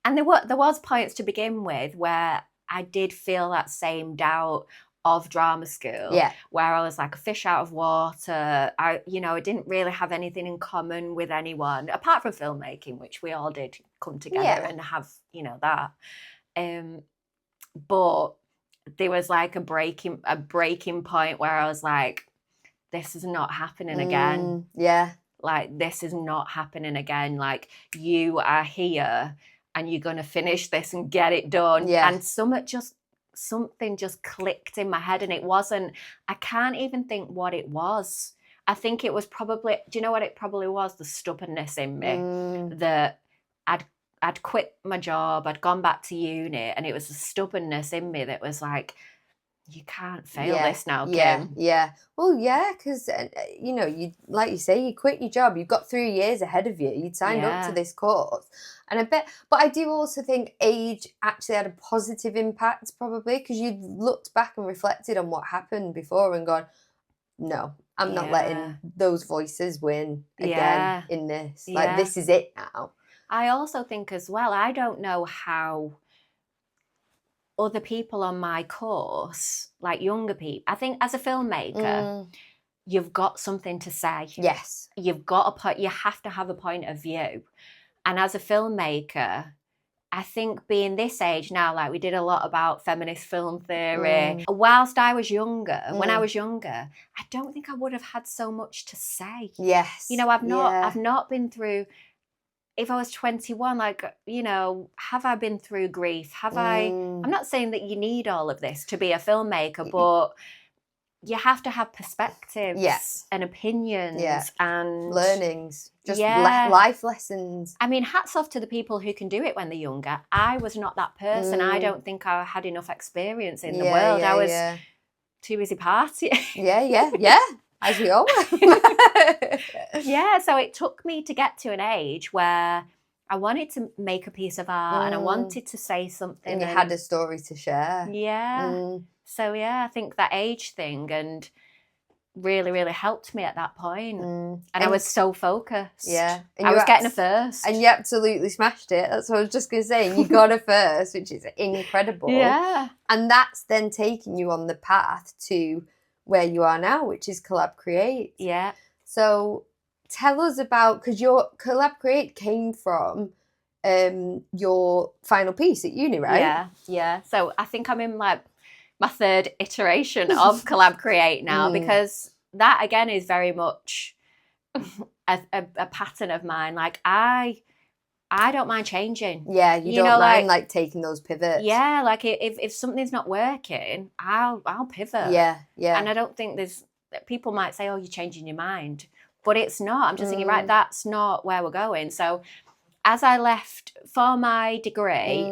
C: there was points to begin with where I did feel that same doubt of drama school, where I was like a fish out of water. I didn't really have anything in common with anyone apart from filmmaking, which we all did come together and have, that. But there was like a breaking point where I was like, this is not happening again.
A: Yeah.
C: Like, this is not happening again. Like, you are here and you're going to finish this and get it done.
A: Yeah.
C: And something just clicked in my head, and I can't even think what it was. I think it was probably, do you know what it probably was? The stubbornness in me that I'd quit my job, I'd gone back to uni, and it was the stubbornness in me that was like, you can't fail this now, Kim.
A: Yeah. Well, yeah, because, you know, you, like you say, you quit your job. You've got 3 years ahead of you. You'd signed up to this course. And but I do also think age actually had a positive impact, probably, because you'd looked back and reflected on what happened before and gone, no, I'm not letting those voices win again in this. Like, this is it now.
C: I also think as well, I don't know how other people on my course, like younger people, I think as a filmmaker, you've got something to say.
A: Yes.
C: You've got you have to have a point of view. And as a filmmaker, I think being this age now, like we did a lot about feminist film theory. Whilst I was younger, when I was younger, I don't think I would have had so much to say.
A: Yes.
C: You know, I've not been through, if I was 21, like, you know, have I been through grief? I'm not saying that you need all of this to be a filmmaker, but you have to have perspectives and opinions and
A: learnings, just life lessons.
C: I mean, hats off to the people who can do it when they're younger. I was not that person. I don't think I had enough experience in the world. I was too busy partying.
A: Yeah. As we all were.
C: Yeah, so it took me to get to an age where I wanted to make a piece of art and I wanted to say something.
A: And you had a story to share.
C: Yeah. So, yeah, I think that age thing and really, really helped me at that point. And I was so focused.
A: Yeah.
C: I was getting a first.
A: And you absolutely smashed it. That's what I was just going to say. You got a first, which is incredible.
C: Yeah.
A: And that's then taking you on the path to where you are now, which is Collab Create.
C: Yeah.
A: So tell us about, because your Collab Create came from your final piece at uni, right?
C: Yeah. So I think I'm in like my third iteration of Collab Create now, because that again is very much a pattern of mine. Like I don't mind changing.
A: Yeah, you don't mind like taking those pivots.
C: Yeah, like if something's not working, I'll pivot.
A: Yeah.
C: And I don't think people might say, oh, you're changing your mind. But it's not. I'm just thinking, right, that's not where we're going. So as I left for my degree,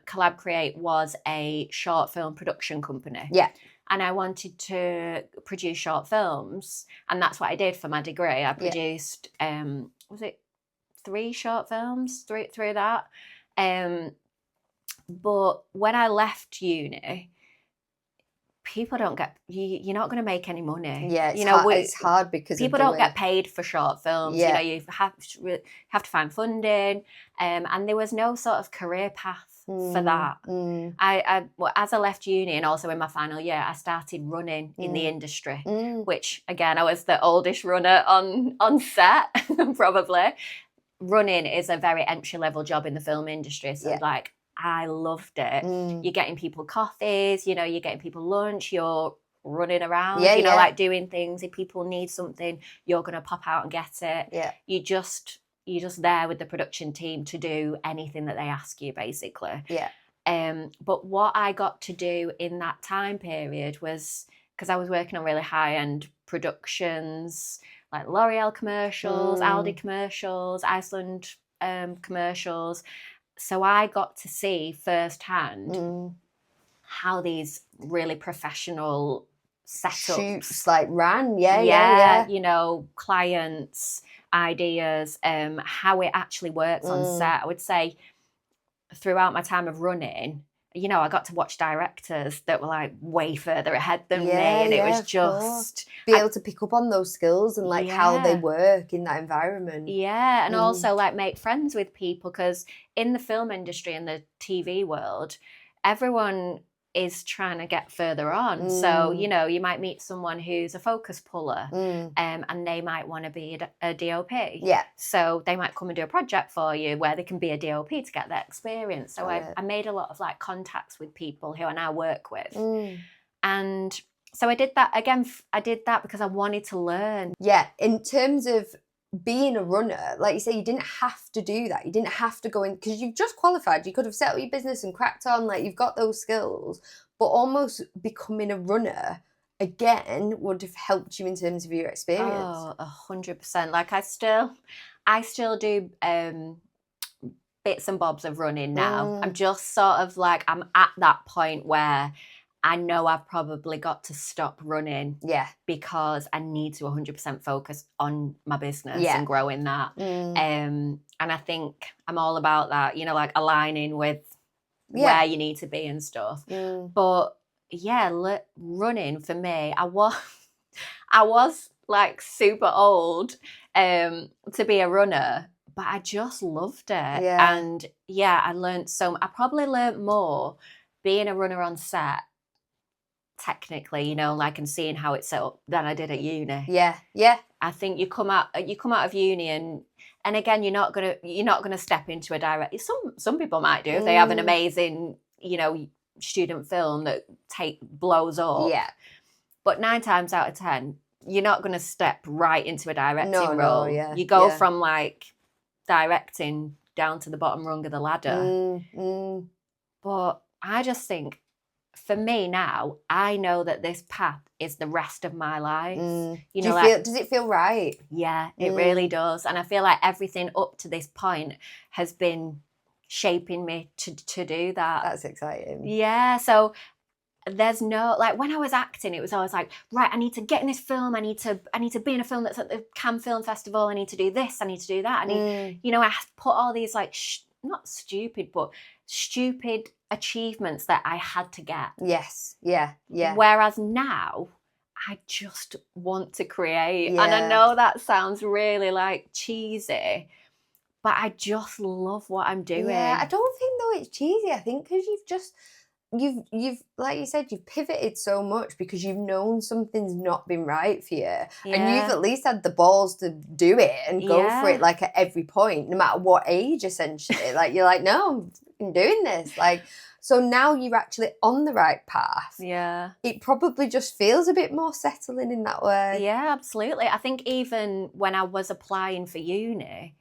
C: Collab Create was a short film production company. Yeah. And I wanted to produce short films. And that's what I did for my degree. I produced, was it 3 short films through that? But when I left uni, people don't get, you're not going to make any money.
A: Yeah, it's hard because
C: people don't get paid for short films. You know, you have to find funding, and there was no sort of career path for that. As I left uni and also in my final year, I started running in the industry, which again, I was the oldest runner on set, probably. Running is a very entry level job in the film industry. So like, I loved it. You're getting people coffees, you know, you're getting people lunch, you're running around, like doing things. If people need something, you're going to pop out and get it. Yeah. You're just there with the production team to do anything that they ask you, basically. Yeah. But what I got to do in that time period was, because I was working on really high-end productions, like L'Oreal commercials, Aldi commercials, Iceland commercials. So I got to see firsthand how these really professional setups
A: shoots like ran, yeah.
C: You know, clients, ideas, how it actually works on set. I would say throughout my time of running, you know, I got to watch directors that were like way further ahead than me, and it was just
A: be able to pick up on those skills and like how they work in that environment.
C: Yeah, and also like make friends with people, because in the film industry and the TV world, everyone is trying to get further on. So, you know, you might meet someone who's a focus puller and they might want to be a DOP. Yeah. So they might come and do a project for you where they can be a DOP to get that experience. So I made a lot of like contacts with people who I now work with. And so I did that again. I did that because I wanted to learn.
A: Yeah. In terms of being a runner, like you say, you didn't have to do that. You didn't have to go in, because you've just qualified. You could have set up your business and cracked on, like you've got those skills, but almost becoming a runner again would have helped you in terms of your experience.
C: Oh, 100%. Like I still do bits and bobs of running now. I'm just sort of like, I'm at that point where I know I've probably got to stop running.
A: Yeah.
C: Because I need to 100% focus on my business
A: Yeah.
C: and growing that. And I think I'm all about that, you know, like aligning with where you need to be and stuff. But yeah, running for me, I was like super old to be a runner, but I just loved it.
A: Yeah.
C: And yeah, I probably learned more being a runner on set, technically, you know, like, and seeing how it's set up than I did at uni.
A: Yeah. Yeah.
C: I think you come out of uni and again, you're not gonna step into a direct. Some people might do if they have an amazing, you know, student film that blows up.
A: Yeah.
C: But 9 times out of 10, you're not gonna step right into a directing role.
A: No, yeah.
C: You go from like directing down to the bottom rung of the ladder. But I just think, for me now, I know that this path is the rest of my life. You know,
A: does it feel right?
C: Yeah, it really does. And I feel like everything up to this point has been shaping me to do that.
A: That's exciting.
C: Yeah, so there's no, like, when I was acting, it was always like, right, I need to get in this film, I need to be in a film that's at the Cannes Film Festival, I need to do this, I need to do that. You know, I put all these like not stupid, but stupid achievements that I had to get.
A: Yes. Yeah. Yeah.
C: Whereas now, I just want to create. And I know that sounds really like cheesy, but I just love what I'm doing.
A: Yeah, I don't think though it's cheesy. I think because you've like you said, you've pivoted so much because you've known something's not been right for you, and you've at least had the balls to do it and go for it, like at every point, no matter what age, essentially. Like you're like, no, I'm doing this. Like, so now you're actually on the right path.
C: Yeah,
A: it probably just feels a bit more settling in that way.
C: Yeah, absolutely. I think even when I was applying for uni,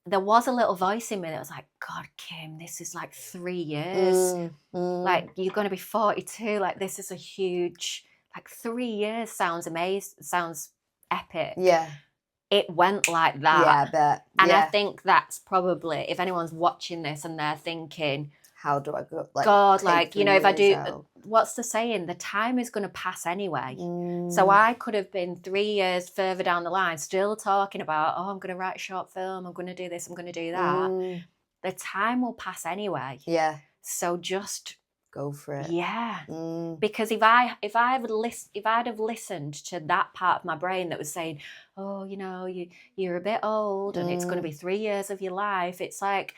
C: there was a little voice in me that was like, God, Kim, this is like 3 years. Like, you're going to be 42. Like, this is a huge, like, 3 years sounds amazing, sounds epic.
A: Yeah.
C: It went like that.
A: Yeah, I bet.
C: And I think that's probably, if anyone's watching this and they're thinking,
A: how do I go? Like,
C: God, like, you know, if I do,
A: out.
C: What's the saying? The time is going to pass anyway. So I could have been 3 years further down the line still talking about, oh, I'm going to write a short film, I'm going to do this, I'm going to do that. The time will pass anyway.
A: Yeah.
C: So just
A: go for it.
C: Yeah. Because if I'd have listened to that part of my brain that was saying, oh, you know, you're a bit old and it's going to be 3 years of your life, it's like,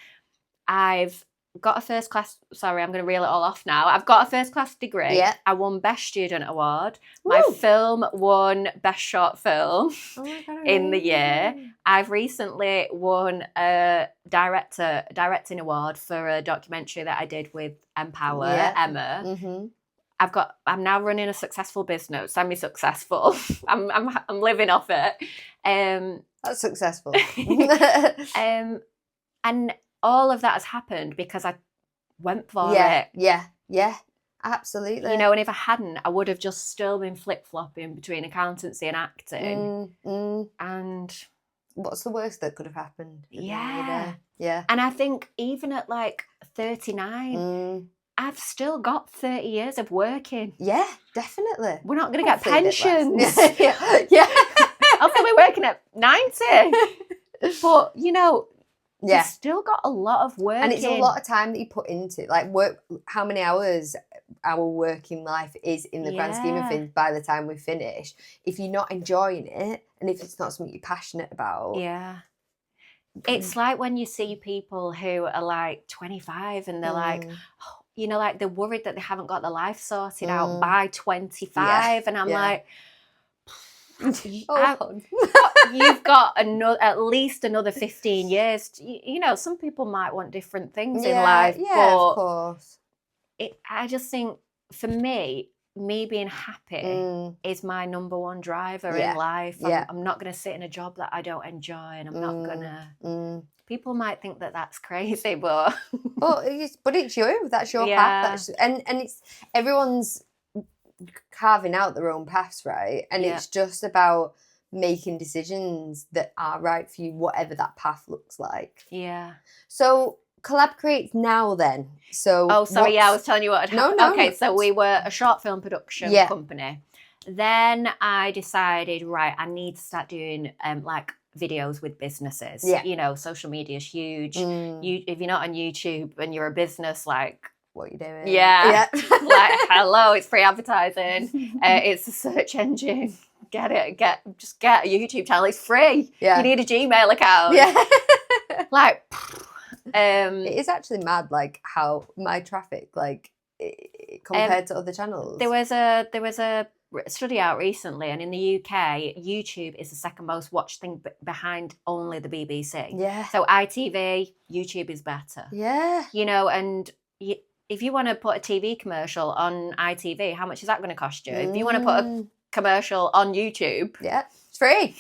C: I've got a first class, sorry, I'm going to reel it all off now. I've got a first class degree.
A: Yeah.
C: I won Best Student Award. My film won Best Short Film in the year. I've recently won a directing award for a documentary that I did with Empower, Emma. I'm now running a successful business, semi-successful. I'm living off it.
A: That's successful.
C: And all of that has happened because I went for it.
A: Yeah, absolutely.
C: You know, and if I hadn't, I would have just still been flip-flopping between accountancy and acting. And
A: what's the worst that could have happened?
C: Yeah.
A: Yeah.
C: And I think even at like 39, I've still got 30 years of working.
A: Yeah, definitely.
C: We're not going to get pensions.
A: Yeah.
C: I'll still be working at 90. But, you know, you've still got a lot of work.
A: And it's a lot of time that you put into like work. How many hours our working life is in the grand scheme of things by the time we finish. If you're not enjoying it and if it's not something you're passionate about.
C: Yeah. It's like when you see people who are like 25 and they're like, oh, you know, like they're worried that they haven't got their life sorted out by 25. And I'm like, you've got at least another 15 years. You know, some people might want different things in life.
A: Yeah,
C: but
A: of course.
C: I just think, for me, me being happy is my number one driver in life. I'm not going to sit in a job that I don't enjoy, and I'm not going to. People might think that that's crazy, but
A: it's you. That's your
C: Yeah.
A: path. And it's everyone's carving out their own paths, right? And
C: Yeah.
A: it's just about making decisions that are right for you, whatever that path looks like.
C: Yeah.
A: So Collab creates now then. So
C: I was telling you what had happened.
A: No.
C: Okay, so we were a short film production company. Then I decided, right, I need to start doing like videos with businesses.
A: Yeah.
C: You know, social media is huge. If you're not on YouTube and you're a business, like,
A: what you doing?
C: Yeah. Like, hello, it's free advertising. It's a search engine. Get it. Just get a YouTube channel. It's free.
A: Yeah.
C: You need a Gmail account.
A: Yeah.
C: Like,
A: it is actually mad, like how my traffic, like compared to other channels.
C: There was a study out recently, and in the UK, YouTube is the second most watched thing behind only the BBC.
A: Yeah.
C: So ITV, YouTube is better.
A: Yeah.
C: You know, and if you want to put a TV commercial on ITV, how much is that going to cost you? If you want to put a commercial on YouTube,
A: it's free.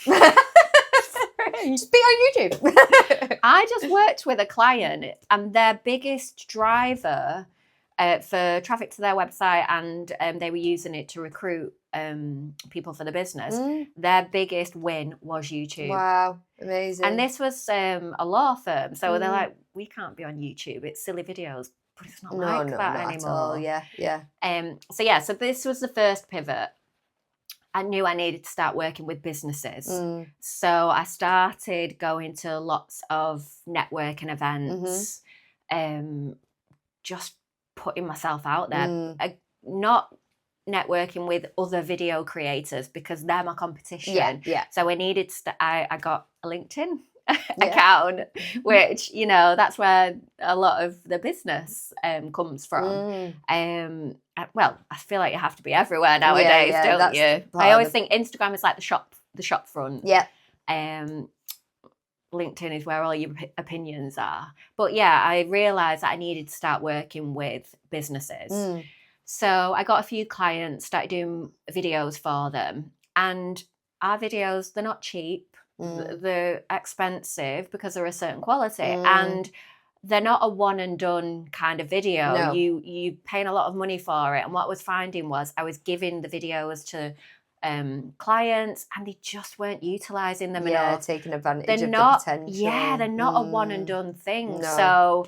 A: Just be on YouTube.
C: I just worked with a client, and their biggest driver for traffic to their website, and they were using it to recruit people for the business. Their biggest win was YouTube.
A: Wow, amazing.
C: And this was a law firm, so they're like, we can't be on YouTube. It's silly videos, but it's not that
A: not
C: anymore.
A: At all. Yeah.
C: So this was the first pivot. I knew I needed to start working with businesses. So I started going to lots of networking events, just putting myself out there. Not networking with other video creators because they're my competition.
A: Yeah.
C: So I needed to, I got a LinkedIn account, which, you know, that's where a lot of the business comes from. Well, I feel like you have to be everywhere nowadays, don't you? I always think Instagram is like the shop front.
A: Yeah.
C: LinkedIn is where all your opinions are. But yeah, I realised that I needed to start working with businesses. So I got a few clients, started doing videos for them. And our videos, they're not cheap. They're expensive because they're a certain quality. And they're not a one and done kind of video.
A: No.
C: You paying a lot of money for it. And what I was finding was I was giving the videos to clients, and they just weren't utilising them enough.
A: Taking advantage
C: They're
A: of
C: not,
A: the potential.
C: Yeah, they're not a one and done thing.
A: No.
C: So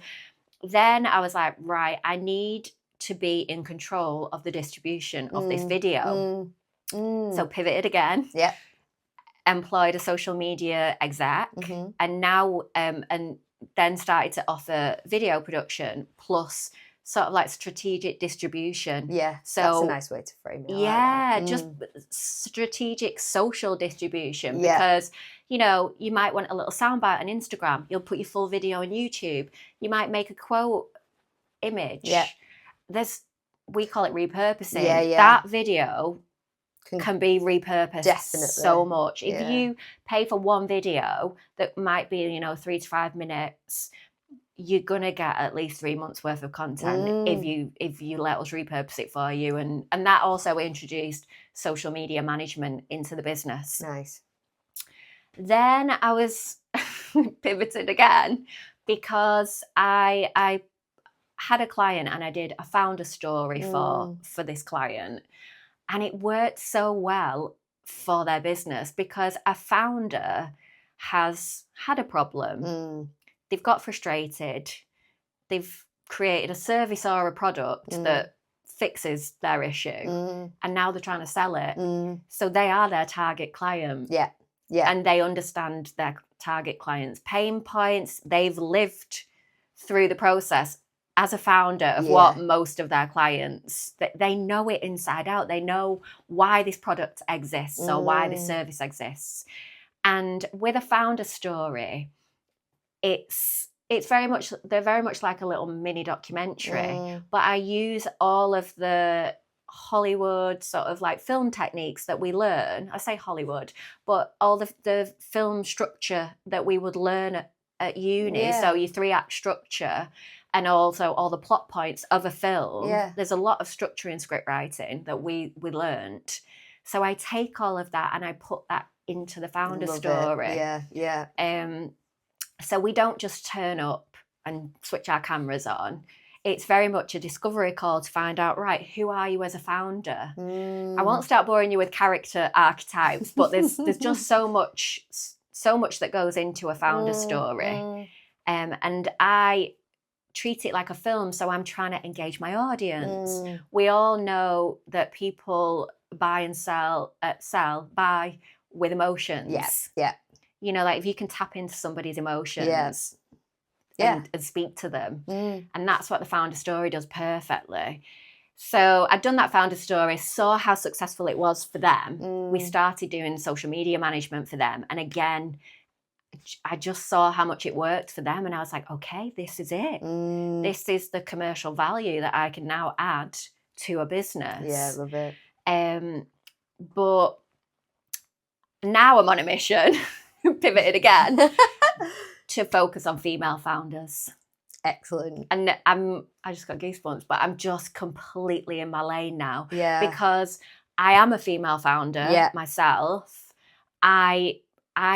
C: then I was like, right, I need to be in control of the distribution of this video. So pivoted again.
A: Yeah.
C: Employed a social media exec, and now and then started to offer video production plus sort of like strategic distribution.
A: Yeah,
C: so
A: that's a nice way to frame it.
C: Yeah, just strategic social distribution, because you know, you might want a little soundbite on Instagram, you'll put your full video on YouTube, you might make a quote image.
A: Yeah,
C: we call it repurposing.
A: Yeah.
C: That video can be repurposed so much. If you pay for one video that might be, you know, 3 to 5 minutes, you're gonna get at least 3 months worth of content if you let us repurpose it for you. And that also introduced social media management into the business.
A: Nice.
C: Then I was pivoted again because I had a client and I found a story for this client. And it worked so well for their business because a founder has had a problem. They've got frustrated. They've created a service or a product that fixes their issue. And now they're trying to sell it. So they are their target client.
A: Yeah.
C: And they understand their target client's pain points. They've lived through the process as a founder of what most of their clients, they know it inside out. They know why this product exists or why this service exists. And with a founder story, they're very much like a little mini documentary, but I use all of the Hollywood sort of like film techniques that we learn. I say Hollywood, but all the film structure that we would learn at uni. So your 3-act structure. and also all the plot points of a film.
A: Yeah.
C: There's a lot of structure in script writing that we learnt. So I take all of that and I put that into the founder
A: Love
C: story.
A: it. Yeah.
C: So we don't just turn up and switch our cameras on. It's very much a discovery call to find out, right, who are you as a founder? I won't start boring you with character archetypes, but there's just so much that goes into a founder story. And I treat it like a film, so I'm trying to engage my audience. We all know that people buy and sell with emotions.
A: Yeah.
C: You know, like if you can tap into somebody's emotions and speak to them. And that's what the founder story does perfectly. So I'd done that founder story, saw how successful it was for them. We started doing social media management for them. And again, I just saw how much it worked for them. And I was like, okay, this is it. This is the commercial value that I can now add to a business.
A: Yeah, love it.
C: But now I'm on a mission, pivoted again, to focus on female founders.
A: Excellent.
C: And I just got goosebumps, but I'm just completely in my lane now.
A: Yeah.
C: Because I am a female founder myself. I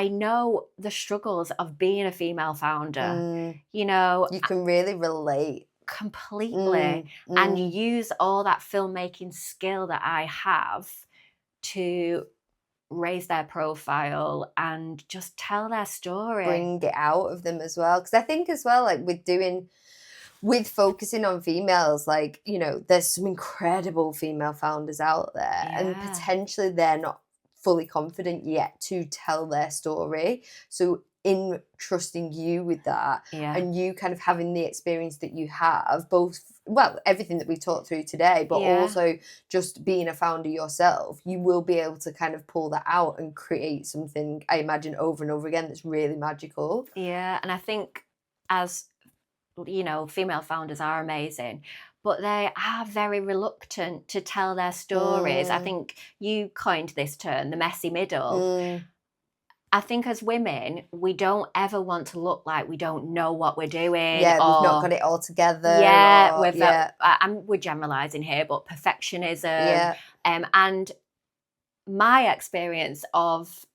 C: know the struggles of being a female founder. You know,
A: you can really relate
C: completely and use all that filmmaking skill that I have to raise their profile and just tell their story,
A: bring it out of them as well. Because I think as well, like with focusing on females, like, you know, there's some incredible female founders out there and potentially they're not fully confident yet to tell their story. So in trusting you with that and you kind of having the experience that you have, both, well, everything that we've talked through today, but also just being a founder yourself, you will be able to kind of pull that out and create something, I imagine, over and over again that's really magical.
C: Yeah, and I think, as you know, female founders are amazing, but they are very reluctant to tell their stories. I think you coined this term, the messy middle. I think as women, we don't ever want to look like we don't know what we're doing.
A: Yeah, we've not got it all together.
C: We're generalising here, but perfectionism.
A: Yeah.
C: And my experience of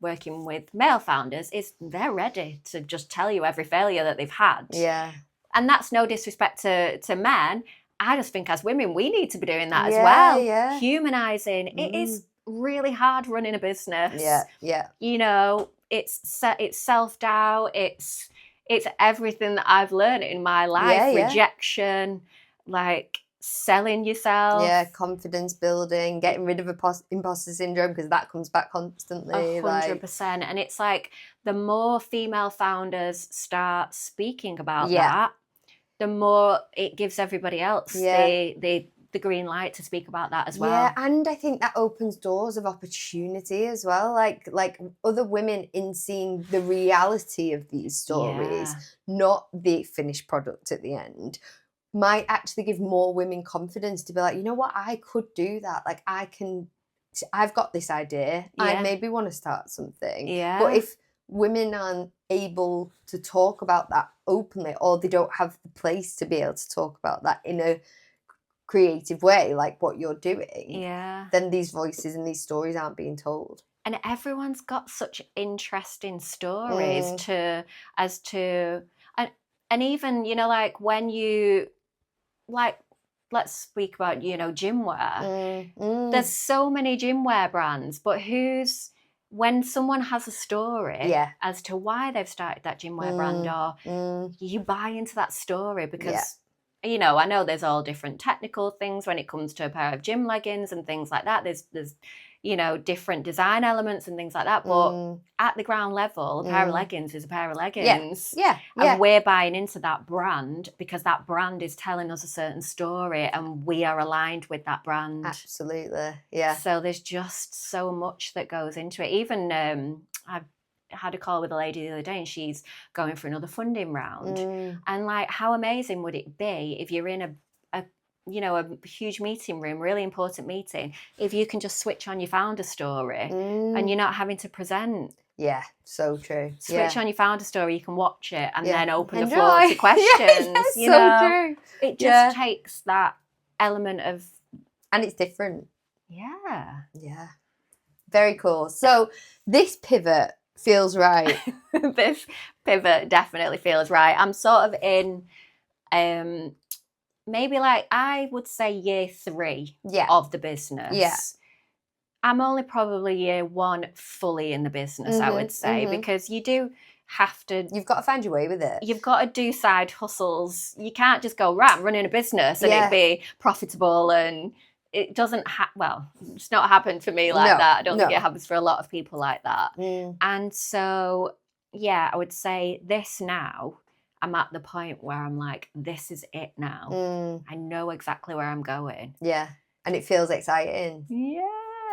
C: working with male founders is they're ready to just tell you every failure that they've had.
A: Yeah.
C: And that's no disrespect to men. I just think as women, we need to be doing that as well.
A: Yeah.
C: Humanising. It is really hard running a business.
A: Yeah.
C: You know, it's self-doubt, it's everything that I've learned in my life. Rejection, like selling yourself.
A: Yeah, confidence building, getting rid of imposter syndrome, because that comes back constantly.
C: 100%. And it's like the more female founders start speaking about that, the more it gives everybody else the green light to speak about that as well.
A: Yeah, and I think that opens doors of opportunity as well. Like other women in seeing the reality of these stories, not the finished product at the end, might actually give more women confidence to be like, you know what, I could do that. Like I've got this idea. I maybe want to start something.
C: Yeah.
A: But if women aren't able to talk about that openly, or they don't have the place to be able to talk about that in a creative way, like what you're doing, then these voices and these stories aren't being told.
C: And everyone's got such interesting stories and even, you know, like when you, like, let's speak about, you know, gym wear. There's so many gym wear brands, but when someone has a story as to why they've started that gym wear brand, or you buy into that story because you know, I know there's all different technical things when it comes to a pair of gym leggings and things like that. There's you know, different design elements and things like that. But at the ground level, a pair of leggings is a pair of leggings. And we're buying into that brand because that brand is telling us a certain story and we are aligned with that brand.
A: Absolutely. Yeah.
C: So there's just so much that goes into it. Even I had a call with a lady the other day and she's going for another funding round. And like, how amazing would it be if you're in a huge meeting room, really important meeting, if you can just switch on your founder story and you're not having to present
A: Yeah, so true.
C: Switch on your founder story, you can watch it and then open the
A: Enjoy.
C: floor to questions.
A: Yeah,
C: you
A: so
C: know,
A: true.
C: it just takes that element of,
A: and it's different.
C: Yeah.
A: Very cool. So this pivot feels right.
C: This pivot definitely feels right. I'm sort of in maybe like, I would say year 3 of the business.
A: Yeah.
C: I'm only probably year 1 fully in the business, I would say, because you do have to...
A: You've got to find your way with it.
C: You've got to do side hustles. You can't just go, right, I'm running a business and it be profitable, and it doesn't it's not happened for me like that. I don't think it happens for a lot of people like that. And so, I would say this now, I'm at the point where I'm like, this is it now. I know exactly where I'm going.
A: Yeah. And it feels exciting.
C: Yeah.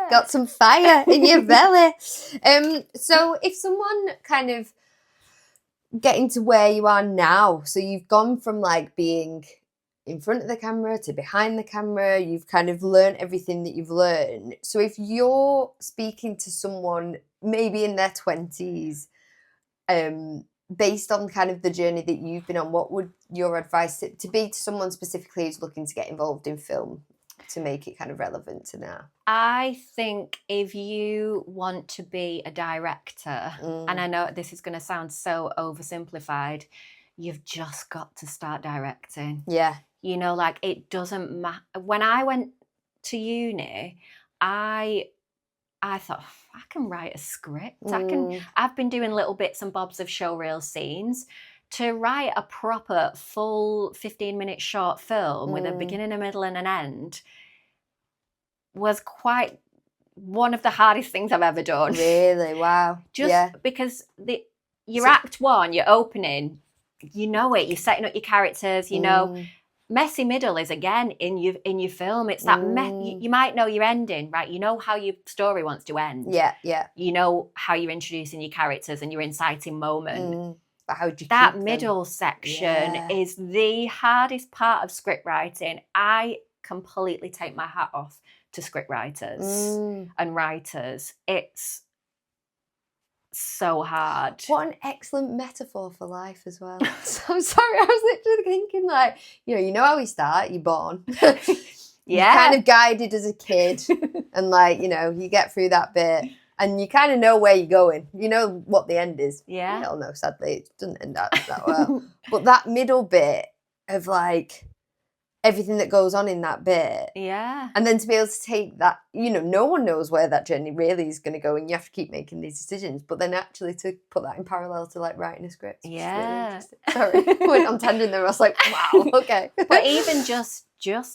A: Got some fire in your belly. So if someone kind of getting to where you are now, so you've gone from like being in front of the camera to behind the camera, you've kind of learned everything that you've learned. So if you're speaking to someone maybe in their 20s, based on kind of the journey that you've been on, what would your advice to be to someone specifically who's looking to get involved in film to make it kind of relevant to now?
C: I think if you want to be a director, and I know this is going to sound so oversimplified, you've just got to start directing.
A: Yeah.
C: You know, like, it doesn't matter. When I went to uni, I thought, I can write a script. I've been doing little bits and bobs of showreel scenes. To write a proper full 15-minute short film with a beginning, a middle and an end was quite one of the hardest things I've ever done.
A: Really? Wow.
C: Just because your act 1, your opening, you know it, you're setting up your characters, you know. Messy middle is again in your film. It's that you might know your ending, right? You know how your story wants to end. Yeah. You know how you're introducing your characters and your inciting moment.
A: But how do you
C: that
A: keep
C: middle section is the hardest part of script writing. I completely take my hat off to script writers and writers. It's so hard.
A: What an excellent metaphor for life as well. So, I'm sorry, I was literally thinking, like, you know how we start, you're born. You're kind of guided as a kid and, like, you get through that bit and you kind of know where you're going. You know what the end is.
C: Yeah.
A: We all know, sadly, it doesn't end out that well. But that middle bit of, like, everything that goes on in that bit.
C: Yeah.
A: And then to be able to take that, no one knows where that journey really is going to go and you have to keep making these decisions. But then actually to put that in parallel to, like, writing a script.
C: Yeah.
A: Really sorry. I went on tangent there. I was like, wow, okay.
C: But even just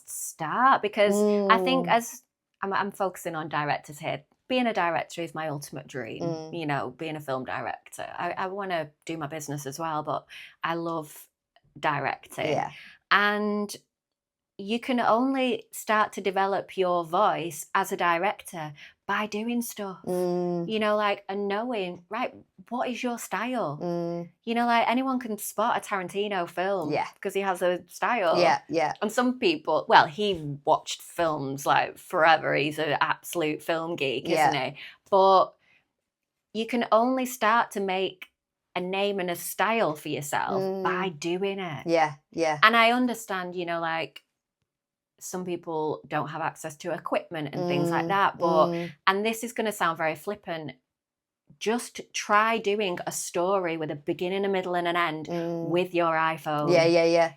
C: start, because I think as I'm focusing on directors here, being a director is my ultimate dream, being a film director. I want to do my business as well, but I love directing.
A: Yeah.
C: And you can only start to develop your voice as a director by doing stuff, and knowing, right, what is your style? Like, anyone can spot a Tarantino film because he has a style.
A: Yeah.
C: And some people, he watched films like forever. He's an absolute film geek, isn't he? But you can only start to make a name and a style for yourself by doing it.
A: Yeah.
C: And I understand, some people don't have access to equipment and things like that. But, and this is going to sound very flippant, just
A: Mm.
C: try doing a story with a beginning, a middle and an end with your iPhone.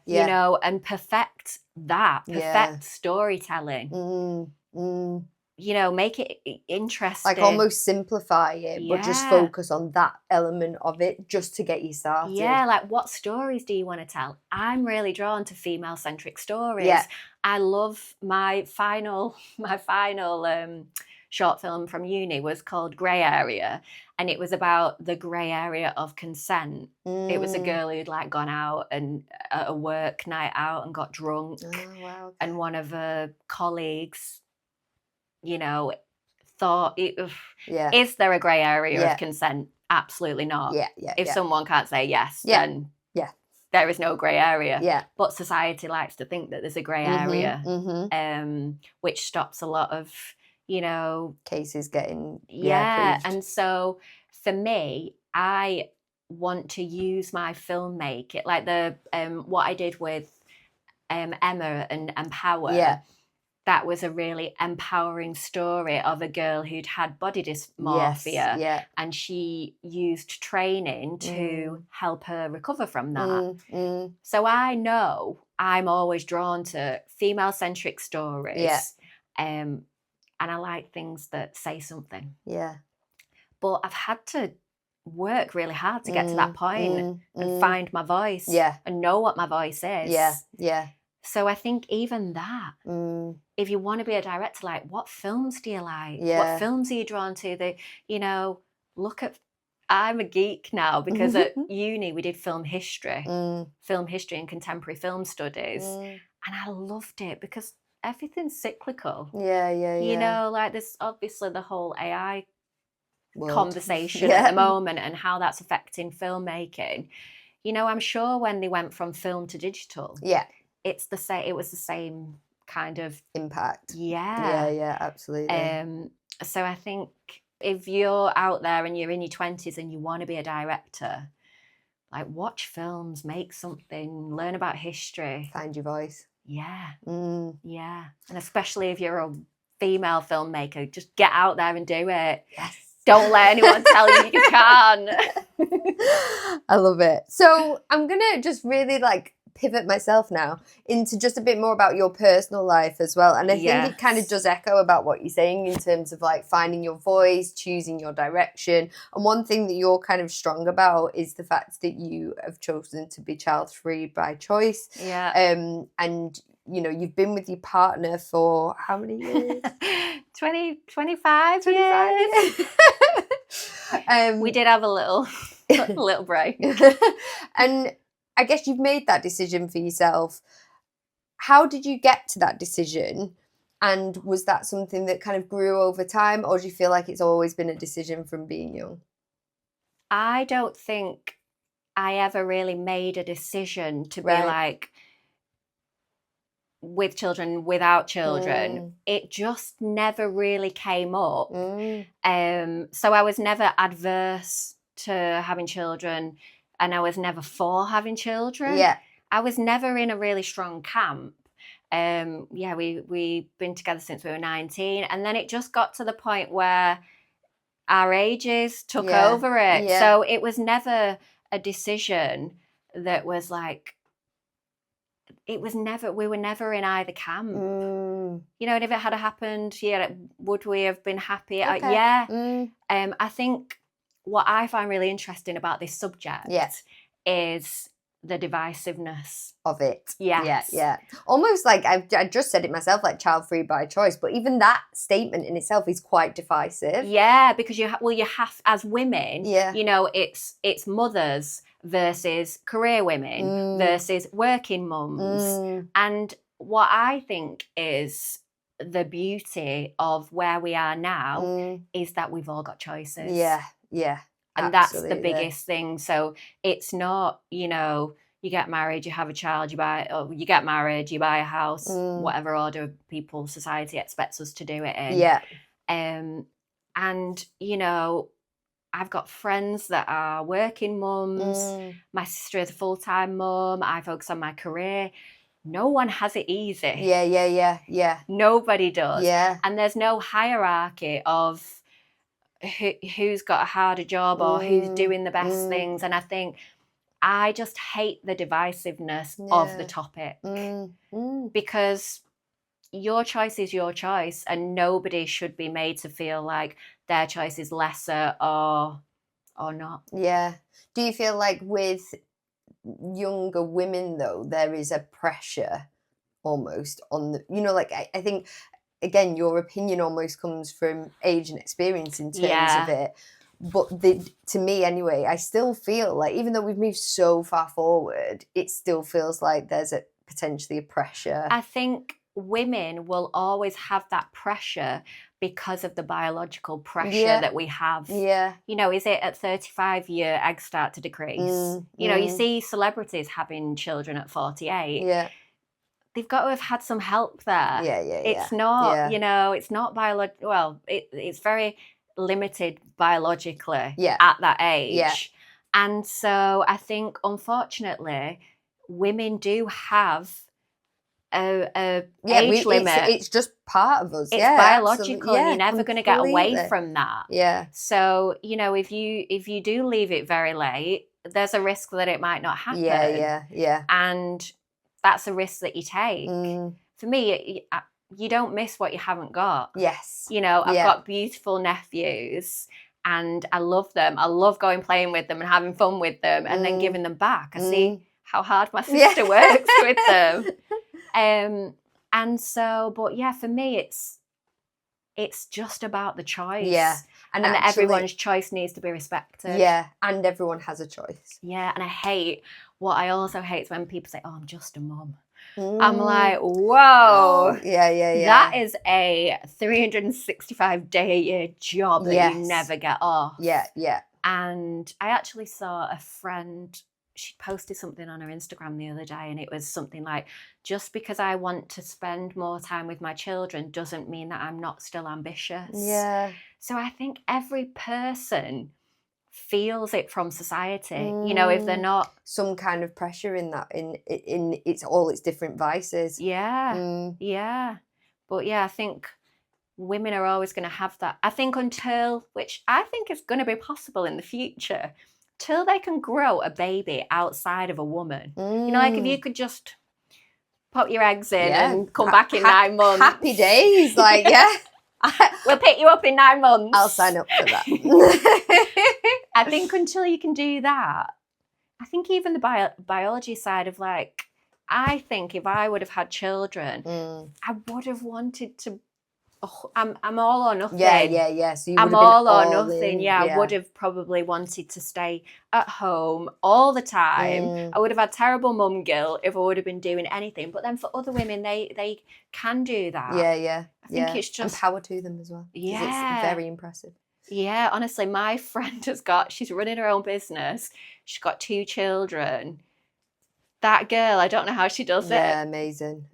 A: Yeah.
C: And perfect that, perfect storytelling. Make it interesting.
A: Like, almost simplify it, but just focus on that element of it just to get you started.
C: Yeah, like, what stories do you want to tell? I'm really drawn to female-centric stories.
A: Yeah.
C: I love my final short film from uni was called Grey Area, and it was about the grey area of consent. It was a girl who'd, like, gone out and at a work night out and got drunk.
A: Oh, wow. Okay.
C: And one of her colleagues, thought, is there a grey area of consent? Absolutely not. If someone can't say yes, then there is no grey area. But society likes to think that there's a grey area, which stops a lot of you know,
A: cases getting
C: yeah.
A: proved.
C: And so for me, I want to use my filmmaking, like the what I did with Emma and Empower.
A: Yeah.
C: That was a really empowering story of a girl who'd had body dysmorphia,
A: Yes, yeah.
C: and she used training to help her recover from that. So I know I'm always drawn to female-centric stories,
A: Yeah.
C: And I like things that say something.
A: Yeah.
C: But I've had to work really hard to get to that point and find my voice,
A: Yeah.
C: and know what my voice is.
A: Yeah, yeah.
C: So I think even that, if you want to be a director, like, what films do you like?
A: Yeah.
C: What films are you drawn to? Look at, I'm a geek now because at uni we did film history and contemporary film studies. And I loved it because everything's cyclical.
A: Yeah, yeah, yeah.
C: You know, like there's obviously the whole AI
A: World.
C: conversation at the moment and how that's affecting filmmaking. You know, I'm sure when they went from film to digital, it was the same kind of
A: impact.
C: Yeah.
A: Yeah, absolutely.
C: So I think if you're out there and you're in your 20s and you want to be a director, like, watch films, make something, learn about history.
A: Find your voice.
C: Yeah. Yeah. And especially if you're a female filmmaker, just get out there and do it.
A: Yes.
C: Don't let anyone tell you you can't.
A: I love it. So I'm going to just really pivot myself now into just a bit more about your personal life as well. And I think it kind of does echo about what you're saying in terms of finding your voice, choosing your direction. And one thing that you're kind of strong about is the fact that you have chosen to be child-free by choice.
C: Yeah.
A: And you know, you've been with your partner for how many years?
C: 25 years. We did have a little break.
A: And I guess you've made that decision for yourself. How did you get to that decision? And was that something that kind of grew over time, or do you feel like it's always been a decision from being young?
C: I don't think I ever really made a decision to be like, with children, without children. It just never really came up. So I was never adverse to having children, and I was never for having children.
A: Yeah.
C: I was never in a really strong camp. We've been together since we were 19, and then it just got to the point where our ages took over it.
A: Yeah.
C: So it was never a decision that was like, we were never in either camp. You know, and if it had happened, would we have been happy?
A: Okay.
C: I think what I find really interesting about this subject is the divisiveness
A: of it.
C: Yes.
A: Yeah. Almost like I just said it myself, like child-free by choice, but even that statement in itself is quite divisive.
C: Yeah, because you have, as women, you know, it's mothers versus career women versus working mums. And what I think is the beauty of where we are now is that we've all got choices.
A: Yeah.
C: And
A: absolutely.
C: That's the biggest thing. So it's not, you know, you get married, you have a child, you buy a house, whatever order people, society expects us to do it in.
A: Yeah.
C: And, you know, I've got friends that are working mums. My sister is a full-time mum. I focus on my career. No one has it easy.
A: Yeah.
C: Nobody does.
A: Yeah.
C: And there's no hierarchy of who's got a harder job or who's doing the best things. And I think I just hate the divisiveness of the topic because your choice is your choice, and nobody should be made to feel like their choice is lesser or not. Yeah.
A: Do you feel like with younger women, though, there is a pressure almost on the, you know, like I think, again, your opinion almost comes from age and experience in terms of it. But to me, anyway, I still feel like, even though we've moved so far forward, it still feels like there's potentially a pressure.
C: I think women will always have that pressure because of the biological pressure that we have.
A: Yeah.
C: You know, is it at 35 your eggs start to decrease? You know, you see celebrities having children at 48.
A: Yeah.
C: they've got to have had some help there.
A: Yeah.
C: It's not,
A: Yeah.
C: you know, it's not biological. Well, it's very limited biologically
A: Yeah.
C: at that age.
A: Yeah.
C: And so I think, unfortunately, women do have a age limit.
A: It's just part of us.
C: It's
A: yeah,
C: biological,
A: absolutely.
C: and you're never going to get away
A: completely.
C: from that.
A: Yeah.
C: So, you know, if you do leave it very late, there's a risk that it might not happen.
A: Yeah.
C: And that's a risk that you take.
A: Mm.
C: For me, you don't miss what you haven't got.
A: Yes.
C: You know, I've
A: Yeah.
C: got beautiful nephews and I love them. I love going playing with them and having fun with them and then giving them back. I see how hard my sister works with them. And so, but yeah, for me, it's just about the choice.
A: Yeah.
C: And
A: actually,
C: everyone's choice needs to be respected.
A: Yeah. And everyone has a choice.
C: Yeah. And what I also hate is when people say, oh, I'm just a mum. I'm like, whoa.
A: Oh, yeah.
C: That is a 365-day-a-year job that you never get off.
A: Yeah.
C: And I actually saw a friend, she posted something on her Instagram the other day, and it was something like, just because I want to spend more time with my children doesn't mean that I'm not still ambitious.
A: Yeah.
C: So I think every person feels it from society, you know, if they're not
A: some kind of pressure in that, in it's all its different vices.
C: yeah. But yeah, I think women are always going to have that. I think until, which I think is going to be possible in the future, till they can grow a baby outside of a woman. You know, like if you could just pop your eggs in and come back in 9 months.
A: Happy days, like
C: We'll pick you up in 9 months.
A: I'll sign up for that.
C: I think until you can do that, I think even the biology side of like, I think if I would have had children, I would have wanted to. I'm all or nothing.
A: Yeah. So you
C: I'm
A: would have
C: all
A: been
C: or nothing.
A: in.
C: Yeah, I would have probably wanted to stay at home all the time. I would have had terrible mum guilt if I would have been doing anything. But then for other women, they can do that.
A: Yeah.
C: I think it's just
A: and power to them as well.
C: Yeah,
A: it's very impressive.
C: Yeah, honestly, my friend she's running her own business. She's got 2 children. That girl, I don't know how she does it.
A: Yeah, amazing.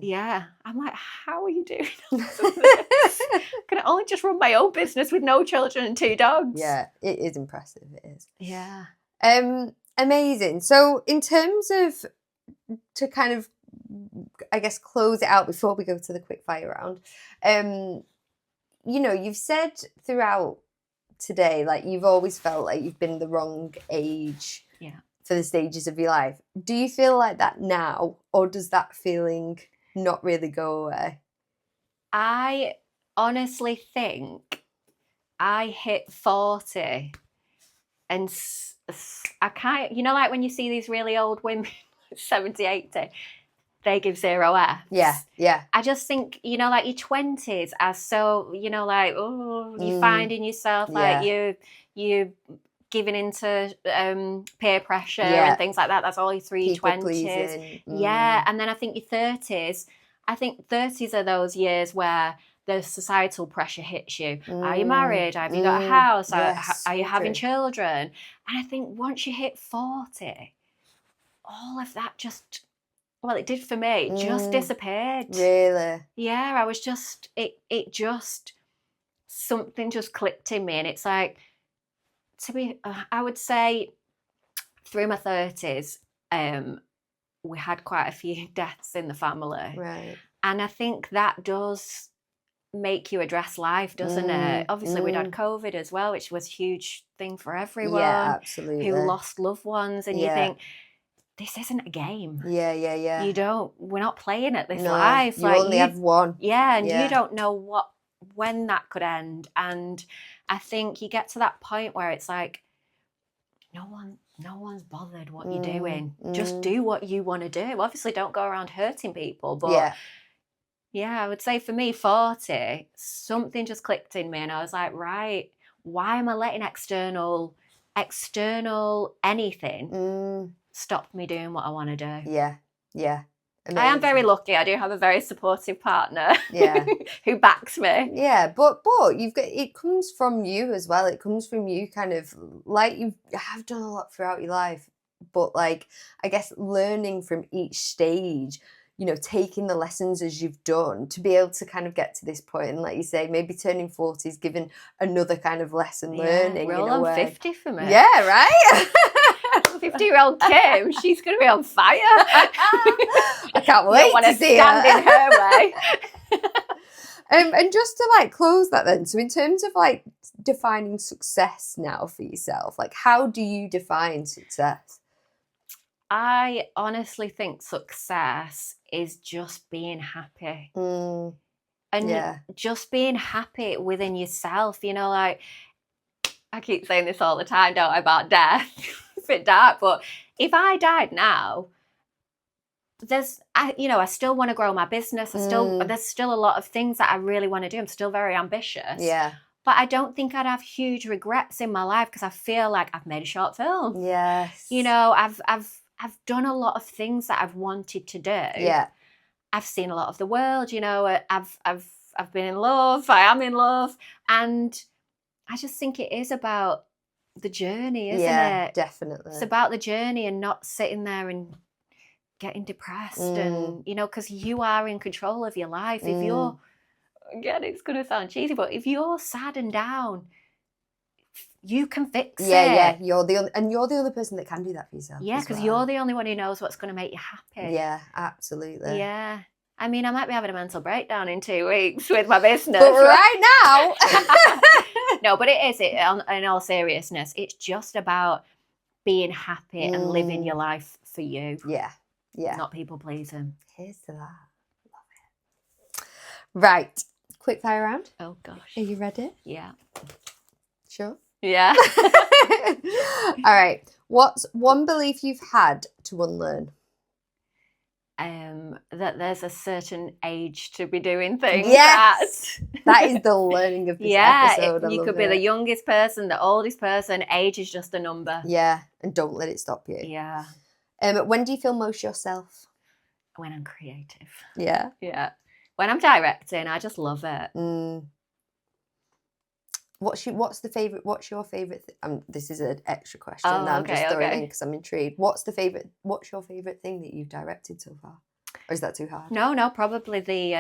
C: Yeah, I'm like, how are you doing all of this? Can I only just run my own business with no children and 2 dogs?
A: Yeah, it is impressive. It is.
C: Yeah.
A: Amazing. So in terms of, to kind of, I guess, close it out before we go to the quick fire round, you know, you've said throughout today, like you've always felt like you've been the wrong age.
C: Yeah.
A: For the stages of your life. Do you feel like that now, or does that feeling not really go away?
C: I honestly think I hit 40 and I can't, you know, like when you see these really old women, 70, 80, they give 0 Fs.
A: Yeah.
C: I just think, you know, like your 20s are so, you know, like, oh, you're finding yourself, like you giving into peer pressure and things like that. That's all your 20s. Yeah, and then I think your 30s. I think 30s are those years where the societal pressure hits you. Are you married? Have you got a house? Are you having children? And I think once you hit 40, all of that just, well, it did for me, just disappeared.
A: Really?
C: Yeah, I was just, it just, something just clicked in me, and it's like, I would say through my 30s, we had quite a few deaths in the family.
A: Right.
C: And I think that does make you address life, doesn't it? Obviously, we'd had COVID as well, which was a huge thing for everyone.
A: Yeah, absolutely.
C: Who lost loved ones. And you think, this isn't a game.
A: Yeah.
C: We're not playing at this life.
A: You only have one.
C: Yeah, and you don't know when that could end. And I think you get to that point where it's like, no one's bothered what you're doing. Just do what you want to do. Obviously, don't go around hurting people. But yeah, I would say for me, 40, something just clicked in me, and I was like, right, why am I letting external anything stop me doing what I want to do?
A: Yeah. Amazing.
C: I am very lucky. I do have a very supportive partner.
A: Yeah.
C: Who backs me.
A: Yeah, but you've got, it comes from you as well. It comes from you kind of like you have done a lot throughout your life, but like I guess learning from each stage, you know, taking the lessons as you've done to be able to kind of get to this point, and like you say, maybe turning 40 is giving another kind of lesson learning.
C: We're all
A: in a
C: on
A: way.
C: 50 for me.
A: Yeah, right?
C: 50-year-old Kim, she's going to be on fire.
A: I can't
C: You
A: wait
C: don't want
A: to
C: to
A: see
C: stand
A: her.
C: in her way.
A: And just to like close that then, so in terms of like defining success now for yourself, like how do you define success?
C: I honestly think success is just being happy. And just being happy within yourself, you know, like I keep saying this all the time, don't I, about death. It's a bit dark, but if I died now, I still want to grow my business. There's still a lot of things that I really want to do. I'm still very ambitious.
A: Yeah.
C: But I don't think I'd have huge regrets in my life because I feel like I've made a short film.
A: Yes.
C: You know, I've done a lot of things that I've wanted to do.
A: Yeah.
C: I've seen a lot of the world, you know, I've been in love, I am in love, and I just think it is about the journey, isn't it?
A: Yeah, definitely.
C: It's about the journey and not sitting there and getting depressed and, you know, because you are in control of your life. If you're, again, it's going to sound cheesy, but if you're sad and down, you can fix it.
A: Yeah, you're the only person that can do that for yourself.
C: Yeah, because you're the only one who knows what's going to make you happy.
A: Yeah, absolutely.
C: Yeah. I mean, I might be having a mental breakdown in 2 weeks with my business.
A: But right now...
C: No, but it is, in all seriousness, it's just about being happy and living your life for you.
A: Yeah.
C: Not people pleasing.
A: Here's to that. Love it. Right. Quick fire round.
C: Oh, gosh.
A: Are you ready?
C: Yeah.
A: Sure.
C: Yeah.
A: All right. What's one belief you've had to unlearn?
C: That there's a certain age to be doing things.
A: Yes. That is the learning of this episode.
C: You could be the youngest person, the oldest person. Age is just a number.
A: Yeah. And don't let it stop you.
C: Yeah.
A: When do you feel most yourself?
C: When I'm creative.
A: Yeah.
C: Yeah. When I'm directing, I just love it.
A: What's your favorite this is an extra question that I'm just throwing in because I'm intrigued. What's your favorite thing that you've directed so far? Or is that too hard?
C: No, probably the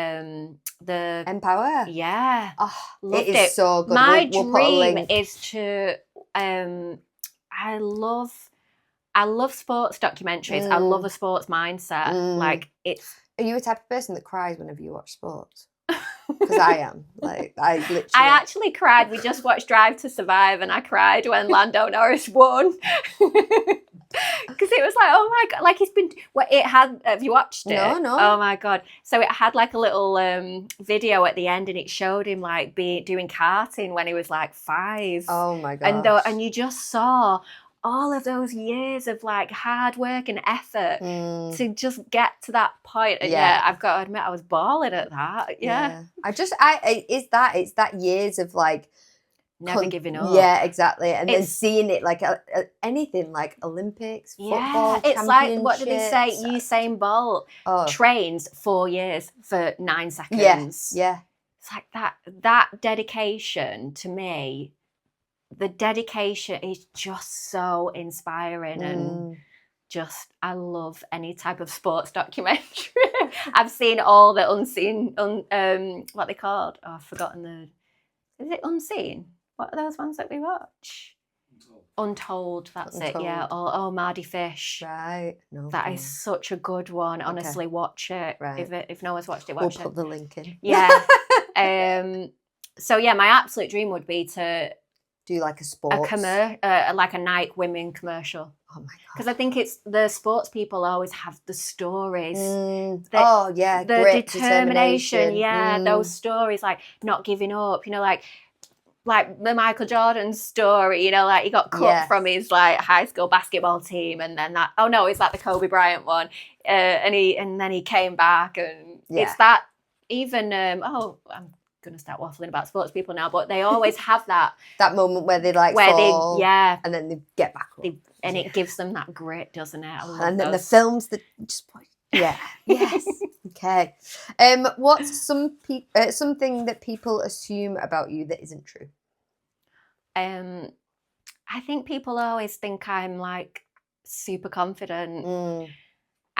A: Empower.
C: Yeah.
A: Oh,
C: loved
A: it is so good.
C: My
A: we'll put a
C: dream
A: link.
C: is to I love sports documentaries. I love a sports mindset. Like it's.
A: Are you a type of person that cries whenever you watch sports? Because I am. Like I literally.
C: I actually cried. We just watched Drive to Survive, and I cried when Lando Norris won. Because it was like, oh my god, like it had. Have you watched it?
A: No.
C: Oh my god! So it had like a little video at the end, and it showed him like doing karting when he was like 5.
A: Oh my god!
C: And you just saw all of those years of like hard work and effort to just get to that point. And I've got to admit, I was bawling at that. Yeah.
A: It's that years of like
C: never giving up.
A: Yeah, exactly. And then seeing it like anything like Olympics, football,
C: it's like, what did they say? Usain Bolt trains 4 years for 9 seconds.
A: Yeah.
C: It's like that dedication to me. The dedication is just so inspiring and just, I love any type of sports documentary. I've seen all the unseen, what they called? Oh, I've forgotten is it Unseen? What are those ones that we watch? Untold, that's it, yeah. Oh, Mardy Fish.
A: Right. No.
C: That is such a good one. Honestly, watch it.
A: Right.
C: If no one's watched it, watch it.
A: We'll put the link in.
C: Yeah. So yeah, my absolute dream would be to
A: do like a sports,
C: like a Nike women commercial.
A: Oh my god!
C: Because I think it's the sports people always have the stories.
A: The
C: grit, determination. Yeah, those stories like not giving up. You know, like the Michael Jordan story. You know, like he got cut from his like high school basketball team, and then that. Oh no, it's like the Kobe Bryant one, and then he came back, and it's that. Even I'm going to start waffling about sports people now, but they always have that
A: moment where they like fall, and then they get back up.
C: And it gives them that grit, doesn't it?
A: And then the films that just yes. Okay. What's something that people assume about you that isn't true?
C: I think people always think I'm like super confident.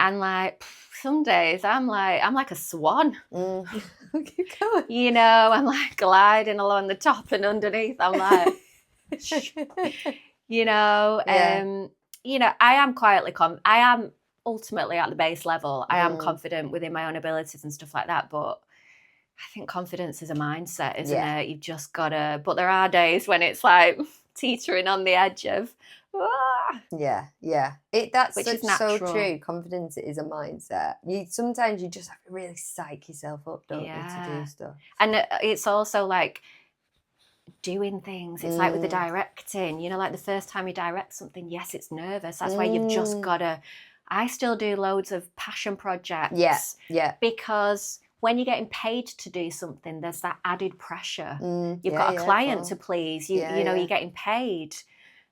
C: And like some days I'm like a swan.
A: Keep going.
C: You know, I'm like gliding along the top, and underneath I'm like, you know, I am quietly I am ultimately at the base level. I am confident within my own abilities and stuff like that. But I think confidence is a mindset, isn't it? You've just gotta. But there are days when it's like teetering on the edge of.
A: That's
C: which is
A: so
C: natural.
A: true. Confidence is a mindset. Sometimes you just have to really psych yourself up, don't you, to do stuff.
C: And it's also like doing things. It's like with the directing, you know, like the first time you direct something, yes, it's nervous. That's why you've just gotta. I still do loads of passion projects. Because when you're getting paid to do something, there's that added pressure. You've got a client to please. You know, you're getting paid.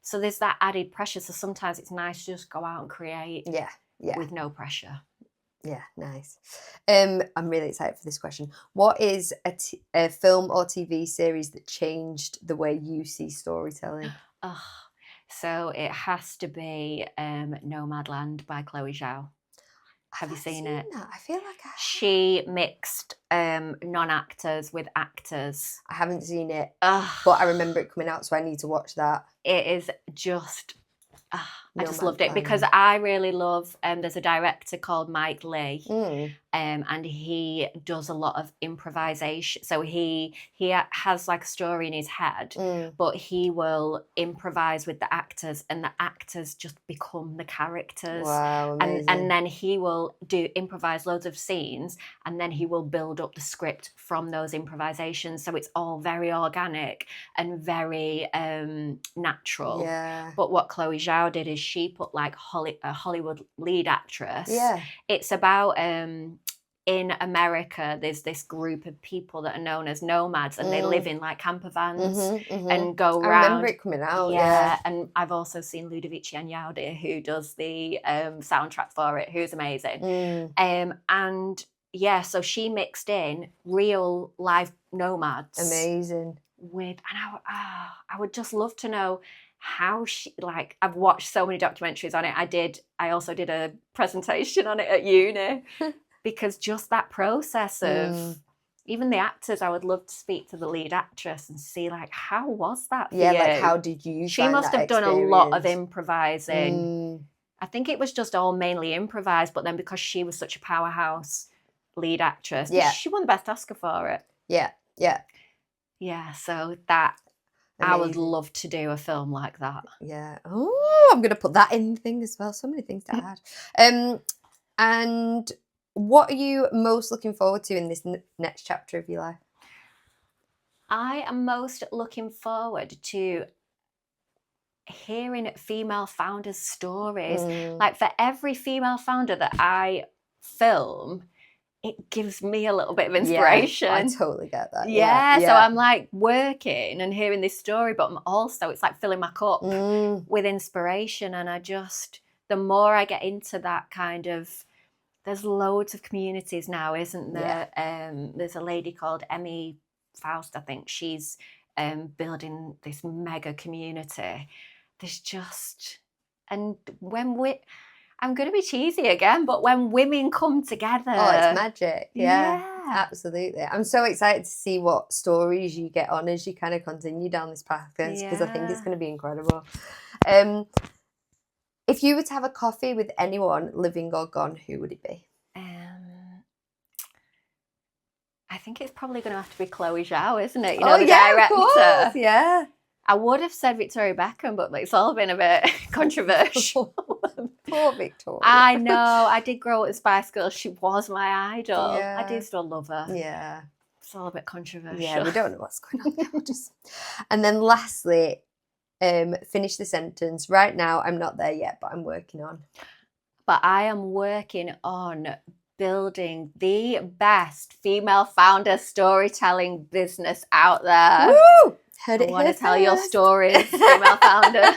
C: So there's that added pressure. So sometimes it's nice to just go out and create with no pressure.
A: Yeah, nice. I'm really excited for this question. What is a film or TV series that changed the way you see storytelling?
C: So it has to be Nomadland by Chloe Zhao. Have you seen it?
A: That. I feel like I have.
C: She mixed non-actors with actors.
A: I haven't seen it, but I remember it coming out, so I need to watch that.
C: It is just... I just loved it because I really love, there's a director called Mike Lee, and he does a lot of improvisation. So he has like a story in his head, but he will improvise with the actors, and the actors just become the characters.
A: Wow, amazing.
C: And then he will improvise loads of scenes, and then he will build up the script from those improvisations. So it's all very organic and very natural.
A: Yeah.
C: But what Chloe Zhao did is she put like a Hollywood lead actress.
A: Yeah.
C: It's about in America, there's this group of people that are known as nomads, and they live in like camper vans and go around.
A: I remember it coming out.
C: Yeah, and I've also seen Ludovici Einaudi, who does the soundtrack for it, who's amazing. And yeah, so she mixed in real life nomads.
A: Amazing.
C: And I would just love to know how she, like, I've watched so many documentaries on it. I also did a presentation on it at uni because just that process of even the actors, I would love to speak to the lead actress and see like, how was that for you?
A: Like how did you
C: She must have done a lot of improvising. I think it was just all mainly improvised, but then because she was such a powerhouse lead actress, she won the Best Oscar for it. Yeah, so that amazing. I would love to do a film like that.
A: Yeah. Oh, I'm going to put that in thing as well. So many things to add. And what are you most looking forward to in this next chapter of your life?
C: I am most looking forward to hearing female founders' stories. Like for every female founder that I film, it gives me a little bit of inspiration.
A: Yeah, I totally get that.
C: Yeah, so I'm like working and hearing this story, but I'm also, it's like filling my cup with inspiration. And the more I get into that kind of, there's loads of communities now, isn't there? There's a lady called Emmy Faust, I think. She's building this mega community. There's just, and I'm going to be cheesy again, but when women come together...
A: Oh, it's magic. Yeah, absolutely. I'm so excited to see what stories you get on as you kind of continue down this path, because I think it's going to be incredible. If you were to have a coffee with anyone, living or gone, who would it be?
C: I think it's probably going to have to be Chloe Zhao, isn't it? You know, the director.
A: Of course. Yeah.
C: I would have said Victoria Beckham, but it's all been a bit controversial.
A: Poor Victoria.
C: I know. I did grow up with Spice Girls. She was my idol.
A: Yeah.
C: I do still love her.
A: Yeah.
C: It's all a bit controversial.
A: Yeah, we don't know what's going on now. And then lastly, finish the sentence. Right now, I'm not there yet, but I'm working on.
C: But I am working on building the best female founder storytelling business out there.
A: Woo! Heard it.
C: I want to tell your stories, female founders.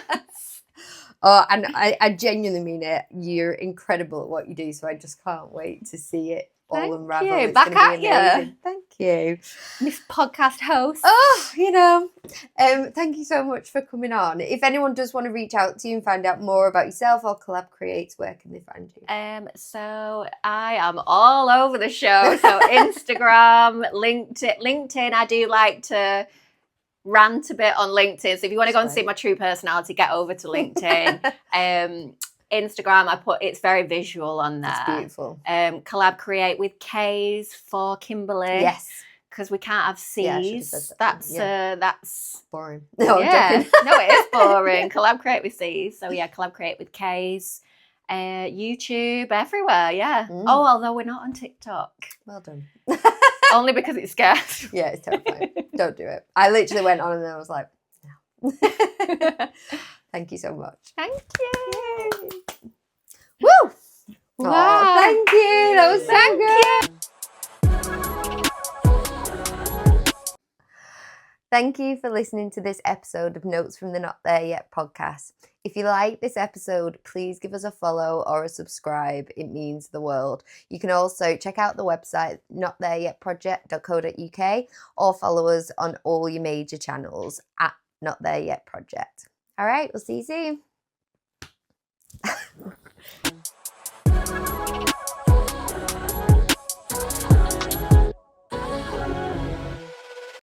A: Oh, and I genuinely mean it. You're incredible at what you do, so I just can't wait to see it all unravel.
C: Thank you. Back at you.
A: Thank you. you.
C: This podcast host.
A: Oh, thank you so much for coming on. If anyone does want to reach out to you and find out more about yourself or Collab Creates, where can they find you?
C: So I am all over the show. So Instagram, LinkedIn. I do like to rant a bit on LinkedIn. So if you want to go and see my true personality, get over to LinkedIn. Instagram, it's very visual on there.
A: It's beautiful.
C: Collab Create with K's for Kimberley.
A: Yes.
C: Because we can't have C's.
A: Yeah,
C: That's
A: boring. No,
C: yeah.
A: I'm joking.
C: No, it is boring. Collab Create with C's. So yeah, Collab Create with K's. YouTube, everywhere, yeah. Oh, although we're not on TikTok.
A: Well done.
C: Only because it's scarce.
A: Yeah, it's terrifying. Don't do it. I literally went on and then I was like, no. Thank you so much.
C: Thank you.
A: Woo!
C: Wow.
A: Aw, thank you. That was so good. Thank you for listening to this episode of Notes from the Not There Yet podcast. If you like this episode, please give us a follow or a subscribe. It means the world. You can also check out the website notthereyetproject.co.uk or follow us on all your major channels at Not There Yet Project. All right, we'll see you soon.